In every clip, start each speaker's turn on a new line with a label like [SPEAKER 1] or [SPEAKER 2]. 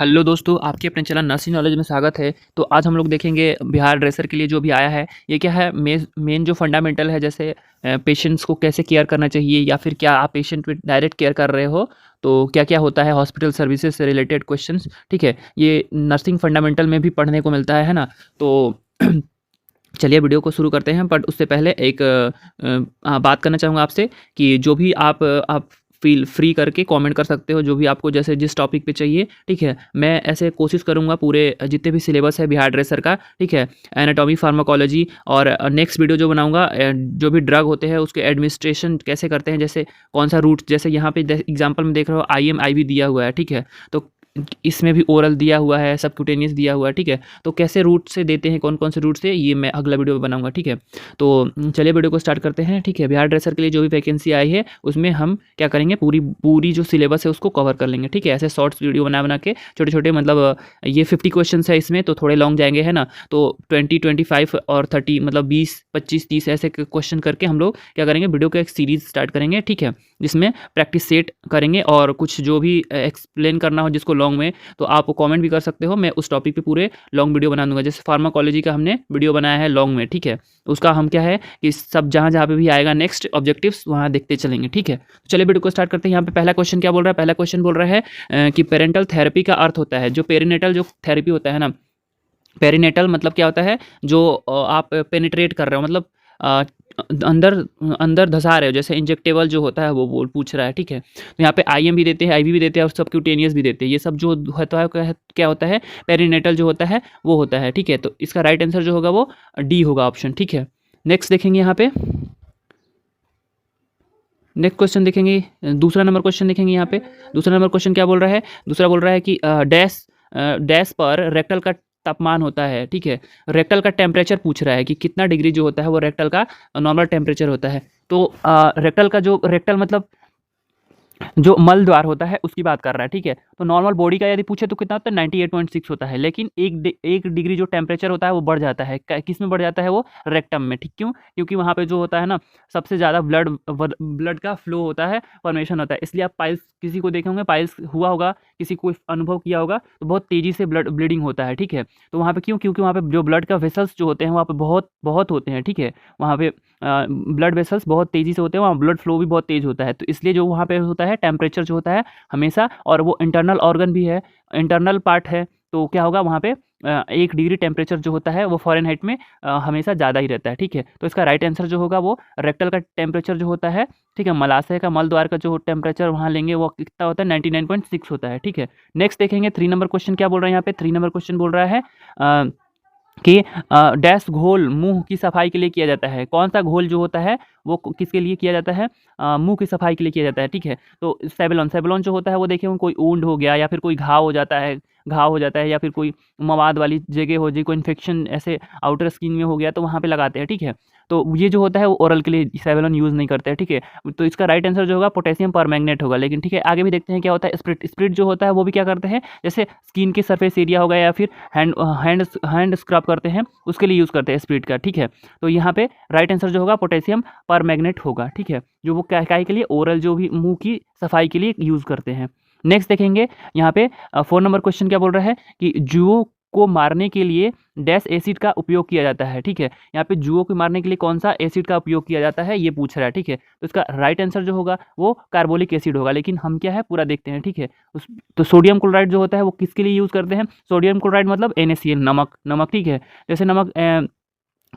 [SPEAKER 1] Hello दोस्तों, आपके अपने चैनल नर्सिंग नॉलेज में स्वागत है। तो आज हम लोग देखेंगे बिहार ड्रेसर के लिए जो भी आया है, ये क्या है मेन जो फंडामेंटल है, जैसे पेशेंट्स को कैसे केयर करना चाहिए या फिर क्या आप पेशेंट पे डायरेक्ट केयर कर रहे हो, तो क्या क्या होता है हॉस्पिटल सर्विसेज से रिलेटेड क्वेश्चंस। ठीक है, ये नर्सिंग फंडामेंटल में भी पढ़ने को मिलता है ना। तो चलिए वीडियो को शुरू करते हैं, बट उससे पहले एक बात करना चाहूँगा आपसे कि जो भी आप फील फ्री करके कमेंट कर सकते हो, जो भी आपको जैसे जिस टॉपिक पे चाहिए। ठीक है, मैं ऐसे कोशिश करूँगा पूरे जितने भी सिलेबस है बिहार ड्रेसर का, ठीक है, एनाटॉमी फार्माकोलॉजी, और नेक्स्ट वीडियो जो बनाऊँगा जो भी ड्रग होते हैं उसके एडमिनिस्ट्रेशन कैसे करते हैं, जैसे कौन सा रूट, जैसे यहाँ पे एग्जाम्पल में देख रहे हो IM IV दिया हुआ है। ठीक है, तो इसमें भी ओरल दिया हुआ है, सबक्यूटेनियस दिया हुआ है। ठीक है, तो कैसे रूट से देते हैं, कौन कौन से रूट से, ये मैं अगला वीडियो में बनाऊंगा। ठीक है, तो चलिए वीडियो को स्टार्ट करते हैं। ठीक है, बिहार ड्रेसर के लिए जो भी वैकेंसी आई है उसमें हम क्या करेंगे, पूरी जो सिलेबस है उसको कवर कर लेंगे। ठीक है, ऐसे शॉर्ट्स वीडियो बना के छोटे छोटे, मतलब ये 50 क्वेश्चन है इसमें, तो थोड़े लॉन्ग जाएंगे, है ना। तो 20, 25 और 30, मतलब 20, 25, 30 ऐसे क्वेश्चन करके हम लोग क्या करेंगे, वीडियो का एक सीरीज स्टार्ट करेंगे। ठीक है, जिसमें प्रैक्टिस सेट करेंगे और कुछ जो भी एक्सप्लेन करना हो जिसको लॉन्ग में, तो आप कमेंट भी कर सकते हो। मैं उस टॉपिक पे पूरे लॉन्ग वीडियो बना दूंगा। जैसे फार्माकोलॉजी का हमने वीडियो बनाया है लॉन्ग में। ठीक है, उसका हम क्या है कि सब जहाँ जहाँ पे भी आएगा नेक्स्ट ऑब्जेक्टिव्स वहाँ देखते चलेंगे। ठीक है, तो चलिए वीडियो को स्टार्ट करते हैं। यहाँ पे पहला क्वेश्चन क्या बोल रहा है, पहला क्वेश्चन बोल रहा है कि पेरेंटल थेरेपी का अर्थ होता है, जो पेरिनेटल जो थेरेपी होता है ना, पेरिनेटल मतलब क्या होता है, जो आप पेनिट्रेट कर रहे हो, मतलब अ, अंदर अंदर धसा रहे हो, जैसे इंजेक्टेबल जो होता है वो बोल पूछ रहा है। ठीक है, तो यहाँ पे IM भी देते हैं, IV भी देते हैं और सबक्यूटेनियस भी देते हैं। ये सब जो होता है क्या होता है, पेरिनेटल जो होता है वो होता है। ठीक है, तो इसका राइट आंसर जो होगा वो D होगा ऑप्शन। ठीक है, नेक्स्ट देखेंगे यहाँ पे, नेक्स्ट क्वेश्चन देखेंगे, दूसरा नंबर क्वेश्चन देखेंगे। यहाँ पे दूसरा नंबर क्वेश्चन क्या बोल रहा है, दूसरा बोल रहा है कि डैश डैश पर रेक्टल का तापमान होता है। ठीक है, रेक्टल का टेम्परेचर पूछ रहा है कि कितना डिग्री जो होता है वो रेक्टल का नॉर्मल टेम्परेचर होता है। तो रेक्टल का जो रेक्टल मतलब जो मल द्वार होता है उसकी बात कर रहा है। ठीक है, तो नॉर्मल बॉडी का यदि पूछे तो कितना होता है, 98.6 होता है। लेकिन एक डिग्री जो टेम्परेचर होता है वो बढ़ जाता है, किस में बढ़ जाता है, वो रेक्टम में। ठीक, क्यों, क्योंकि वहाँ पे जो होता है ना, सबसे ज़्यादा ब्लड का फ्लो होता है, फॉर्मेशन होता है। इसलिए आप पाइल्स किसी को देखे होंगे, पाइल्स हुआ होगा, किसी को अनुभव किया होगा, तो बहुत तेज़ी से ब्लीडिंग होता है। ठीक है, तो वहाँ पे क्यों, क्योंकि वहाँ पे जो ब्लड का वेसल्स जो होते हैं वहाँ पे बहुत बहुत होते हैं। ठीक है, वहाँ पे ब्लड वेसल्स बहुत तेज़ी से होते हैं, वहाँ ब्लड फ्लो भी बहुत तेज़ होता है। तो इसलिए जो वहाँ पे होता है टेम्परेचर जो होता है हमेशा, और वो इंटरनल ऑर्गन भी है, इंटरनल पार्ट है, तो क्या होगा वहाँ पे 1 डिग्री टेम्परेचर जो होता है वो फ़ारेनहाइट में हमेशा ज़्यादा ही रहता है। ठीक है, तो इसका राइट आंसर जो होगा वो रेक्टल का टेम्परेचर जो होता है, ठीक है, मलाशय का मल द्वार का जो टेम्परेचर वहाँ लेंगे वो कितना होता है, 99.6 होता है। ठीक है, नेक्स्ट देखेंगे 3 नंबर क्वेश्चन क्या बोल रहा है। यहाँ पे 3 नंबर क्वेश्चन बोल रहा है कि डैश घोल मुंह की सफाई के लिए किया जाता है। कौन सा घोल जो होता है वो किसके लिए किया जाता है, मुंह की सफाई के लिए किया जाता है। ठीक है, तो सेवलॉन सेवलॉन जो होता है वो देखिए, कोई वुंड हो गया या फिर कोई घाव हो जाता है या फिर कोई मवाद वाली जगह हो जाए, कोई इन्फेक्शन ऐसे आउटर स्किन में हो गया तो वहाँ पे लगाते हैं। ठीक है, तो ये जो होता है वो ओरल के लिए सेवलॉन यूज़ नहीं करते हैं। ठीक है, तो इसका राइट आंसर जो होगा पोटेशियम परमैंगनेट होगा। लेकिन ठीक है, आगे भी देखते हैं क्या होता है। स्प्रिट जो होता है वो भी क्या करते हैं, जैसे स्किन के सरफेस एरिया होगा या फिर हैंड स्क्रब करते हैं, उसके लिए यूज़ करते हैं स्प्रिट का। ठीक है, तो यहाँ पे राइट आंसर जो होगा पोटेशियम परमैंगनेट होगा। ठीक है, जो वो क्या के लिए, ओरल जो भी मुंह की सफाई के लिए यूज़ करते हैं। नेक्स्ट देखेंगे यहाँ पे 4 नंबर क्वेश्चन क्या बोल रहा है कि जुओं को मारने के लिए डैश एसिड का उपयोग किया जाता है। ठीक है, यहाँ पे जुओं को मारने के लिए कौन सा एसिड का उपयोग किया जाता है ये पूछ रहा है। ठीक है, तो इसका राइट आंसर जो होगा वो कार्बोलिक एसिड होगा। लेकिन हम क्या है पूरा देखते हैं। ठीक है, तो सोडियम क्लोराइड जो होता है वो किसके लिए यूज़ करते हैं, सोडियम क्लोराइड मतलब NaCl, नमक। ठीक है, जैसे नमक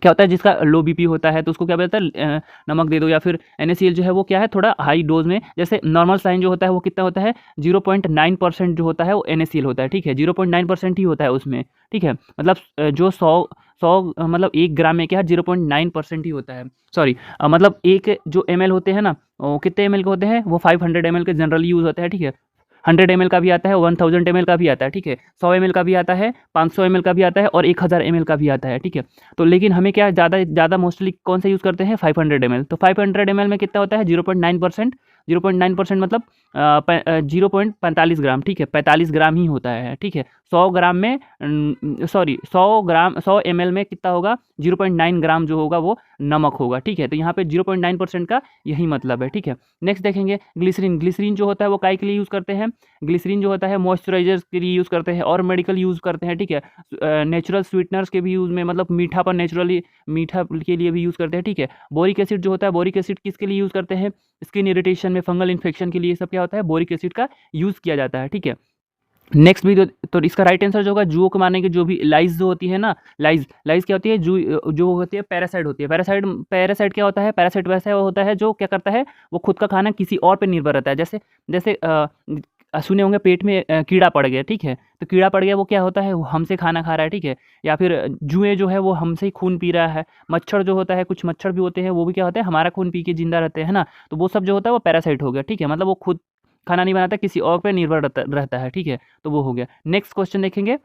[SPEAKER 1] क्या होता है, जिसका लो BP होता है तो उसको क्या बोलता है, नमक दे दो, या फिर NaCl जो है वो क्या है थोड़ा हाई डोज में, जैसे नॉर्मल साइन जो होता है वो कितना होता है, 0.9% जो होता है वो NaCl होता है। ठीक है, 0.9% ही होता है उसमें। ठीक है, मतलब जो 100 मतलब 1 ग्राम में क्या है 0.9% ही होता है। सॉरी, मतलब एक जो ml होते हैं ना, वो कितने ml के होते हैं, वो 500 ml के जनरली यूज़ होते हैं। ठीक है, 100 ml का भी आता है, 1000 ml का भी आता है। ठीक है, 100 ml का भी आता है, 500 ml का भी आता है और 1000 ml का भी आता है। ठीक है, तो लेकिन हमें क्या ज़्यादा मोस्टली कौन सा यूज़ करते हैं, 500 ml। तो 500 ml में कितना होता है, 0.9%। 0.9% मतलब 0.45 ग्राम, ठीक है, 45 ग्राम ही होता है, ठीक है। 100 ग्राम में 100 ml में कितना होगा, 0.9 ग्राम जो होगा वो नमक होगा, ठीक है। तो यहाँ पे 0.9% का यही मतलब है, ठीक है। नेक्स्ट देखेंगे ग्लिसरीन। ग्लिसरीन जो होता है वो काय के लिए यूज़ करते हैं, ग्लिसरीन जो होता है मॉइस्चराइजर्स के लिए यूज़ करते हैं और मेडिकल यूज़ करते हैं, ठीक है। नेचुरल स्वीटनर्स के भी यूज़ में, मतलब मीठापन नेचुरली मीठा के लिए भी यूज़ करते हैं, ठीक है। बोरिक एसिड जो होता है, बोरिक एसिड किसके लिए यूज़ करते हैं, स्किन इरिटेशन में, फंगल इन्फेक्शन के लिए सब क्या होता है, बोरिक एसिड का यूज़ किया जाता है, ठीक है। नेक्स्ट भी तो इसका राइट आंसर जो होगा, जुओं को मारने की जो भी लाइज जो होती है ना, लाइज लाइज क्या होती है, जो होती है पैरासाइट होती है। पैरासाइट क्या होता है, पैरासाइट वैसा होता है जो क्या करता है, वो खुद का खाना किसी और पे निर्भर रहता है। जैसे जैसे सुने होंगे पेट में कीड़ा पड़ गया, ठीक है, तो कीड़ा पड़ गया वो क्या होता है, वो हमसे खाना खा रहा है, ठीक है। या फिर जुएं जो है वो हमसे ही खून पी रहा है। मच्छर जो होता है, कुछ मच्छर भी होते हैं वो भी क्या होता है, हमारा खून पी के जिंदा रहते हैं ना, तो वो सब जो होता है वो पैरासाइट हो गया, ठीक है। मतलब वो खुद खाना नहीं बनाता, किसी और पे निर्भर रहता है, ठीक है। तो वो हो गया। नेक्स्ट क्वेश्चन देखेंगे,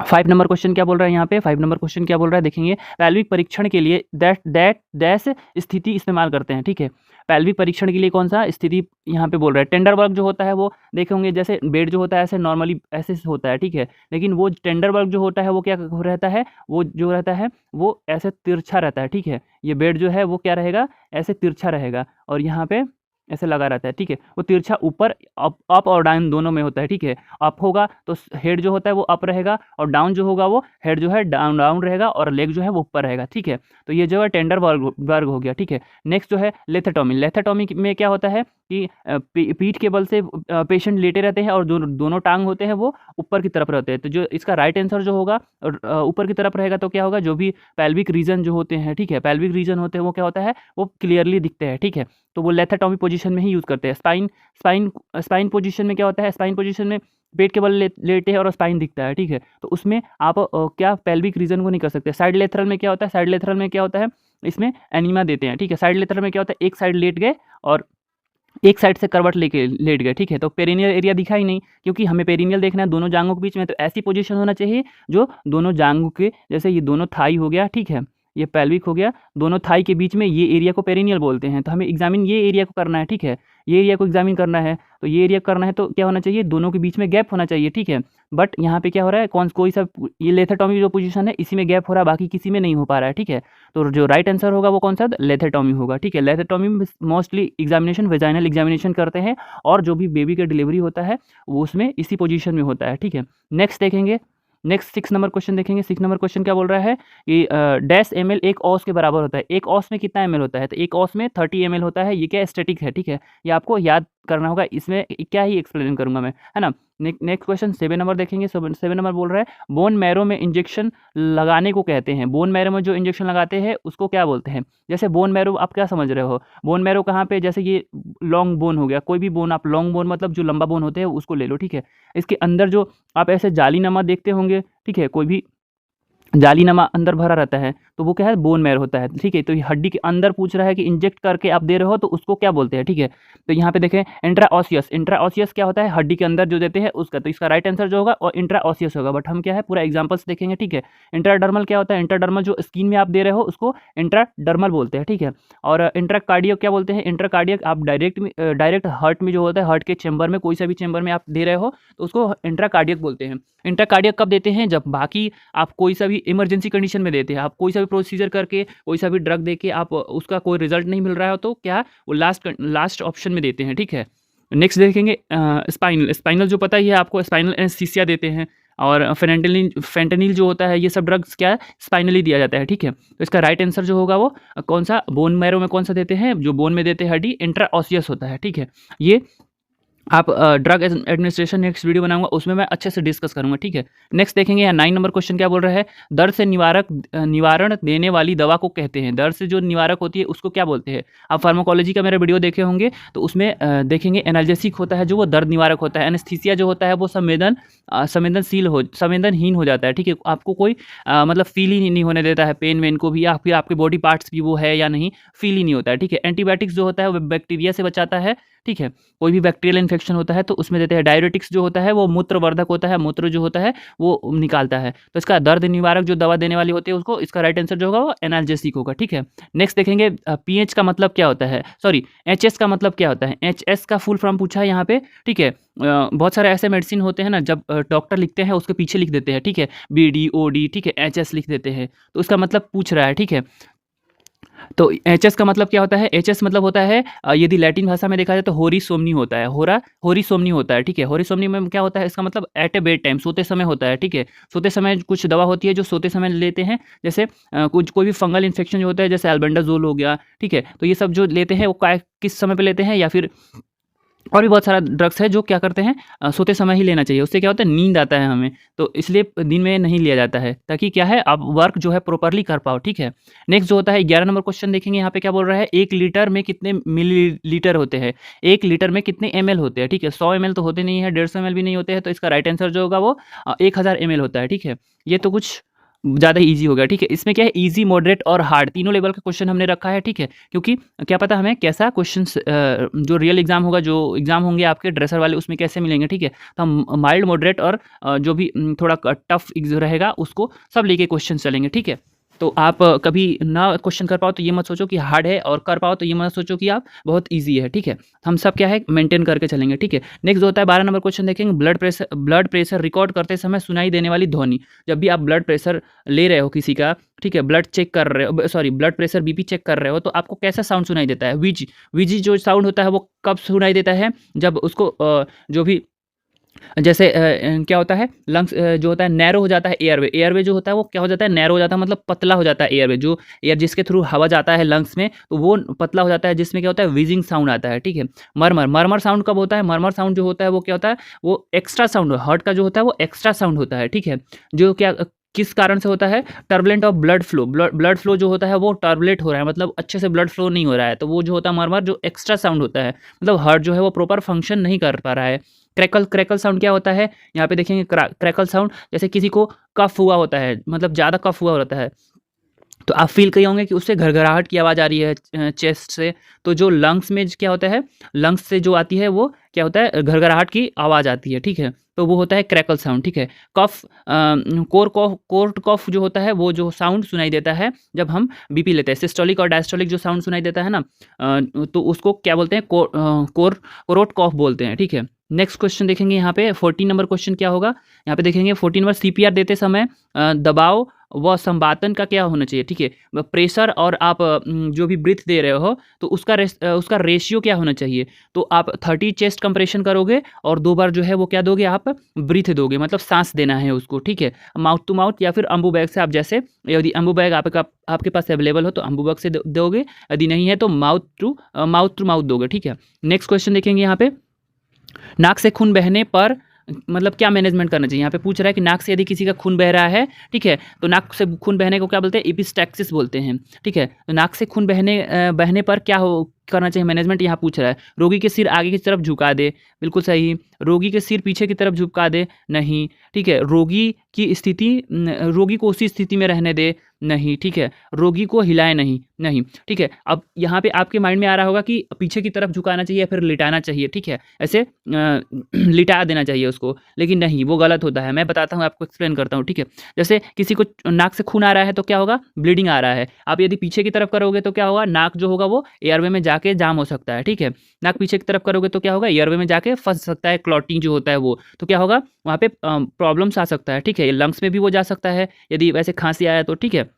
[SPEAKER 1] 5 नंबर क्वेश्चन क्या बोल रहा है यहाँ पे, 5 नंबर क्वेश्चन क्या बोल रहा है देखेंगे। पैल्विक परीक्षण के लिए डैश स्थिति इस्तेमाल करते हैं, ठीक है। पैल्विक परीक्षण के लिए कौन सा स्थिति यहाँ पे बोल रहा है। टेंडर वर्क जो होता है वो देखे होंगे, जैसे बेड जो होता है ऐसे नॉर्मली ऐसे होता है, ठीक है। लेकिन वो टेंडर वर्क जो होता है वो क्या रहता है, वो जो रहता है वो ऐसे तिरछा रहता है, ठीक है। ये बेड जो है वो क्या रहेगा, ऐसे तिरछा रहेगा और यहाँ पे ऐसे लगा रहता है, ठीक है। वो तिरछा ऊपर अप और डाउन दोनों में होता है, ठीक है। अप होगा तो हेड जो होता है वो अप रहेगा और डाउन जो होगा वो हेड जो है डाउन रहेगा और लेग जो है वो ऊपर रहेगा, ठीक है। तो ये जो है टेंडर वर्ग हो गया, ठीक है। नेक्स्ट जो है लेथेटोमी। लेथेटोमी में क्या होता है कि पीठ के बल से पेशेंट लेटे रहते हैं और दोनों टांग होते हैं वो ऊपर की तरफ रहते हैं। तो जो इसका राइट आंसर जो होगा ऊपर की तरफ रहेगा, तो क्या होगा, जो भी पैल्विक रीजन जो होते हैं, ठीक है, पैल्विक रीजन होते हैं वो क्या होता है, वो क्लियरली दिखते हैं, ठीक है। तो वो लेथेटोमी पोजीशन में ही यूज़ करते हैं। स्पाइन पोजीशन में क्या होता है, स्पाइन पोजीशन में पेट के बल लेटे हैं और स्पाइन दिखता है, ठीक है। तो उसमें आप क्या पैल्विक रीजन को नहीं कर सकते। साइड लेथरल में क्या होता है, साइड लेथरल में क्या होता है, इसमें एनीमा देते हैं, ठीक है। साइड लेथरल में क्या होता है, एक साइड लेट गए और एक साइड से करवट लेके लेट गए, ठीक है। तो पेरिनियल एरिया दिखा ही नहीं, क्योंकि हमें पेरिनियल देखना है दोनों जांघों के बीच में, तो ऐसी पोजीशन होना चाहिए जो दोनों जांघों के, जैसे ये दोनों थाई हो गया, ठीक है, ये पेल्विक हो गया, दोनों थाई के बीच में ये एरिया को पेरिनियल बोलते हैं। तो हमें एग्जामिन ये एरिया को करना है, ठीक है, ये एरिया को एग्जामिन करना है। तो ये एरिया करना है तो क्या होना चाहिए, दोनों के बीच में गैप होना चाहिए, ठीक है। बट यहाँ पे क्या हो रहा है, कोई सा ये लेथेटोमी जो पोजीशन है इसी में गैप हो रहा है, बाकी किसी में नहीं हो पा रहा है, ठीक है। तो जो राइट आंसर होगा वो कौन सा, लेथेटोमी होगा, ठीक है। लेथेटोमी में मोस्टली एग्जामिनेशन वेजाइनल एग्जामिनेशन करते हैं और जो भी बेबी का डिलीवरी होता है वो उसमें इसी पोजीशन में होता है, ठीक है। नेक्स्ट देखेंगे, नेक्स्ट 6 नंबर क्वेश्चन देखेंगे। 6 नंबर क्वेश्चन क्या बोल रहा है कि डैश ml एक औस के बराबर होता है। एक औस में कितना ml होता है, तो एक औस में 30 ml होता है। ये क्या स्टैटिक है, ठीक है, ये आपको याद करना होगा, इसमें क्या ही एक्सप्लेन करूंगा मैं, है ना। नेक्स्ट क्वेश्चन 7 नंबर देखेंगे। 7 नंबर बोल रहा है बोन मैरो में इंजेक्शन लगाने को कहते हैं। बोन मैरो में जो इंजेक्शन लगाते हैं उसको क्या बोलते हैं। जैसे बोन मैरो आप क्या समझ रहे हो, बोन मैरो कहाँ पे, जैसे ये लॉन्ग बोन हो गया, कोई भी बोन आप लॉन्ग बोन मतलब जो लंबा बोन होते हैं उसको ले लो, ठीक है। इसके अंदर जो आप ऐसे जालीनुमा देखते होंगे, ठीक है, कोई भी जालीनुमा अंदर भरा रहता है तो वो क्या है, बोन मैरो होता है, ठीक है। तो ये हड्डी के अंदर पूछ रहा है कि इंजेक्ट करके आप दे रहे हो तो उसको क्या बोलते हैं, ठीक है। तो यहाँ पे देखें इंट्राओसियस। इंट्राओसियस क्या होता है, हड्डी के अंदर जो देते हैं उसका, तो इसका राइट आंसर जो होगा और इंट्राओसियस होगा। बट हम क्या है पूरा एग्जांपल्स देखेंगे, ठीक है। इंट्राडर्मल क्या होता है, इंट्राडर्मल जो स्किन में आप दे रहे हो उसको इंट्राडर्मल बोलते हैं, ठीक है। और इंट्राकार्डियक क्या बोलते हैं, इंट्राकार्डियक आप डायरेक्ट हार्ट में जो होता है, हार्ट के चैम्बर में, कोई सा भी चैम्बर में आप दे रहे हो तो उसको इंट्राकार्डियक बोलते हैं। इंट्राकार्डियक कब देते हैं, जब बाकी आप कोई सा भी इमरजेंसी कंडीशन में देते हैं, आप कोई सा भी प्रोसीजर करके कोई सा भी ड्रग देके आप उसका कोई रिजल्ट नहीं मिल रहा है तो क्या वो लास्ट ऑप्शन में देते हैं, ठीक है। नेक्स्ट देखेंगे स्पाइनल जो पता ही है आपको, स्पाइनल एनेस्थीसिया देते हैं और फेंटेनिल जो होता है, ये सब ड्रग्स क्या है स्पाइनली दिया जाता है, ठीक है। तो इसका राइट आंसर जो होगा वो कौन सा, बोन मैरो में कौन सा देते हैं, जो बोन में देते हैं हड्डी इंट्राओसियस होता है, ठीक है। ये आप ड्रग एडमिनिस्ट्रेशन नेक्स्ट वीडियो बनाऊंगा उसमें मैं अच्छे से डिस्कस करूंगा, ठीक है। नेक्स्ट देखेंगे यहाँ 9 नंबर क्वेश्चन क्या बोल रहा है, दर्द से निवारण देने वाली दवा को कहते हैं। दर्द से जो निवारक होती है उसको क्या बोलते हैं। आप फार्माकोलॉजी का मेरा वीडियो देखे होंगे तो उसमें देखेंगे एनाल्जेसिक होता है जो वो दर्द निवारक होता है। एनेस्थीसिया जो होता है वो संवेदनहीन हो जाता है, ठीक है। आपको कोई मतलब फील ही नहीं होने देता है पेन वेन को भी, या फिर आपके बॉडी पार्ट्स भी वो है या नहीं, फील ही नहीं होता है, ठीक है। एंटीबायोटिक्स जो होता है वो बैक्टीरिया से बचाता है, ठीक है। कोई भी बैक्टीरियल इन्फेक्शन होता है तो उसमें देते हैं। डाययूरेटिक्स जो होता है वो मूत्रवर्धक होता है, मूत्र जो होता है वो निकालता है। तो इसका दर्द निवारक जो दवा देने वाली होती है उसको, इसका राइट आंसर जो होगा वो एनाल्जेसिक होगा, ठीक है। नेक्स्ट देखेंगे पीएच का मतलब क्या होता है, सॉरी एचएस का मतलब क्या होता है। एचएस का फुल फॉर्म पूछा है यहाँ पे, ठीक है। बहुत सारे ऐसे मेडिसिन होते हैं ना, जब डॉक्टर लिखते हैं उसके पीछे लिख देते हैं, ठीक है, बीडी ओडी, ठीक है, एचएस लिख देते हैं, तो उसका मतलब पूछ रहा है, ठीक है। तो एचएस का मतलब क्या होता है, एचएस मतलब होता है यदि लैटिन भाषा में देखा जाए तो होरी सोमनी होता है, होरी सोमनी होता है, ठीक है। होरी सोमनी में क्या होता है, इसका मतलब एट ए बेड टाइम, सोते समय होता है, ठीक है। सोते समय कुछ दवा होती है जो सोते समय लेते हैं, जैसे कुछ कोई भी फंगल इन्फेक्शन जो होता है, जैसे एल्बेंडाजोल हो गया, ठीक है। तो ये सब जो लेते हैं वो किस समय पे लेते हैं, या फिर और भी बहुत सारा ड्रग्स है जो क्या करते हैं सोते समय ही लेना चाहिए, उससे क्या होता है नींद आता है हमें, तो इसलिए दिन में नहीं लिया जाता है, ताकि क्या है आप वर्क जो है प्रॉपरली कर पाओ, ठीक है। नेक्स्ट जो होता है 11 नंबर क्वेश्चन देखेंगे, यहाँ पे क्या बोल रहा है, 1 लीटर में कितने मिलीलीटर होते हैं, 1 लीटर में कितने ml होते हैं, ठीक है। 100 ml तो होते नहीं है, 150 ml भी नहीं होते हैं, तो इसका राइट आंसर जो होगा वो 1000 ml होता है, ठीक है। ये तो कुछ ज़्यादा ईजी हो गया, ठीक है। इसमें क्या है, ईजी, मॉडरेट और हार्ड तीनों लेवल का क्वेश्चन हमने रखा है, ठीक है, क्योंकि क्या पता हमें कैसा क्वेश्चन जो रियल एग्जाम होगा, जो एग्जाम होंगे आपके ड्रेसर वाले, उसमें कैसे मिलेंगे, ठीक है। तो हम माइल्ड, मॉडरेट और जो भी थोड़ा टफ रहेगा उसको सब लेके क्वेश्चन चलेंगे, ठीक है। तो आप कभी ना क्वेश्चन कर पाओ तो ये मत सोचो कि हार्ड है, और कर पाओ तो ये मत सोचो कि आप बहुत ईजी है, ठीक है। हम सब क्या है मेंटेन करके चलेंगे, ठीक है। नेक्स्ट जो होता है 12 नंबर क्वेश्चन देखेंगे, ब्लड प्रेशर रिकॉर्ड करते समय सुनाई देने वाली ध्वनि। जब भी आप ब्लड प्रेशर ले रहे हो किसी का, ठीक है, ब्लड चेक कर रहे हो, sorry blood pressure BP check कर रहे हो, तो आपको कैसा साउंड सुनाई देता है, वीजी जो साउंड होता है वो कब सुनाई देता है, जब उसको जो भी जैसे क्या होता है, लंग्स जो होता है नैरो हो जाता है, एयरवे जो होता है वो क्या हो जाता है, नैरो हो जाता है, मतलब पतला हो जाता है एयरवे, जो एयर जिसके थ्रू हवा जाता है लंग्स में, तो वो पतला हो जाता है, जिसमें क्या होता है वीजिंग साउंड आता है, ठीक है। मरमर साउंड कब होता है, मरमर साउंड जो होता है वो क्या होता है, वो एक्स्ट्रा साउंड, हार्ट का जो होता है वो एक्स्ट्रा साउंड होता है, ठीक है। जो क्या किस कारण से होता है, turbulent of blood flow, blood flow जो होता है वो टर्बुलेंट हो रहा है, मतलब अच्छे से ब्लड फ्लो नहीं हो रहा है, तो वो जो होता है मरमर, जो एक्स्ट्रा साउंड होता है, मतलब हार्ट जो है वो प्रॉपर फंक्शन नहीं कर पा रहा है। क्रैकल साउंड क्या होता है, यहाँ पे देखेंगे क्रैकल साउंड, जैसे किसी को कफ हुआ होता है, मतलब ज़्यादा कफ हुआ होता है, तो आप फील किए होंगे कि उससे घरघराहट की आवाज़ आ रही है चेस्ट से, तो जो लंग्स में क्या होता है, लंग्स से जो आती है वो क्या होता है, घरघराहट की आवाज़ आती है, ठीक है। तो वो होता है क्रैकल साउंड, ठीक है। कफ, कोर्ट कफ जो होता है, वो जो साउंड सुनाई देता है जब हम बीपी लेते हैं, सिस्टोलिक और डायस्टोलिक जो साउंड सुनाई देता है ना, तो उसको क्या बोलते हैं, कोरोट कफ बोलते हैं, ठीक है। नेक्स्ट क्वेश्चन देखेंगे यहाँ पे 14 नंबर क्वेश्चन क्या होगा, यहाँ पे देखेंगे 14 नंबर, सीपीआर देते समय दबाव व संवातन का क्या होना चाहिए, ठीक है। प्रेशर और आप जो भी ब्रीथ दे रहे हो तो उसका रेशियो क्या होना चाहिए, तो आप 30 चेस्ट कंप्रेशन करोगे और 2 बार जो है वो क्या दोगे, आप ब्रीथ दोगे, मतलब सांस देना है उसको, ठीक है। माउथ टू माउथ या फिर अम्बू बैग से, आप जैसे यदि अम्बू बैग आपके पास अवेलेबल हो तो अम्बू बैग से दोगे, यदि नहीं है तो माउथ टू माउथ दोगे, ठीक है। नेक्स्ट क्वेश्चन देखेंगे यहाँ पे, नाक से खून बहने पर मतलब क्या मैनेजमेंट करना चाहिए, यहाँ पे पूछ रहा है कि नाक से यदि किसी का खून बह रहा है, ठीक है, तो नाक से खून बहने को क्या बोलते हैं, एपिस्टैक्सिस बोलते हैं, ठीक है। तो नाक से खून बहने पर क्या करना चाहिए मैनेजमेंट, यहाँ पूछ रहा है। रोगी के सिर आगे की तरफ झुका दे, बिल्कुल सही। रोगी के सिर पीछे की तरफ झुका दे, नहीं, ठीक है। रोगी को उसी स्थिति में रहने दे, नहीं, ठीक है। रोगी को हिलाए नहीं, ठीक है। अब यहाँ पे आपके माइंड में आ रहा होगा कि पीछे की तरफ झुकाना चाहिए या फिर लिटाना चाहिए, ठीक है, ऐसे लिटा देना चाहिए उसको, लेकिन नहीं, वो गलत होता है। मैं बताता हूँ, आपको एक्सप्लेन करता हूँ, ठीक है। जैसे किसी को नाक से खून आ रहा है तो क्या होगा, ब्लीडिंग आ रहा है, आप यदि पीछे की तरफ करोगे तो क्या होगा, नाक जो होगा वो एयरवे में जाके जाम हो सकता है, ठीक है। नाक पीछे की तरफ करोगे तो क्या होगा, एयरवे में जाके फंस सकता है, क्लॉटिंग जो होता है वो, तो क्या होगा, वहाँ पे प्रॉब्लम्स आ सकता है, ठीक है। लंग्स में भी वो जा सकता है यदि वैसे खांसी आया तो, ठीक है।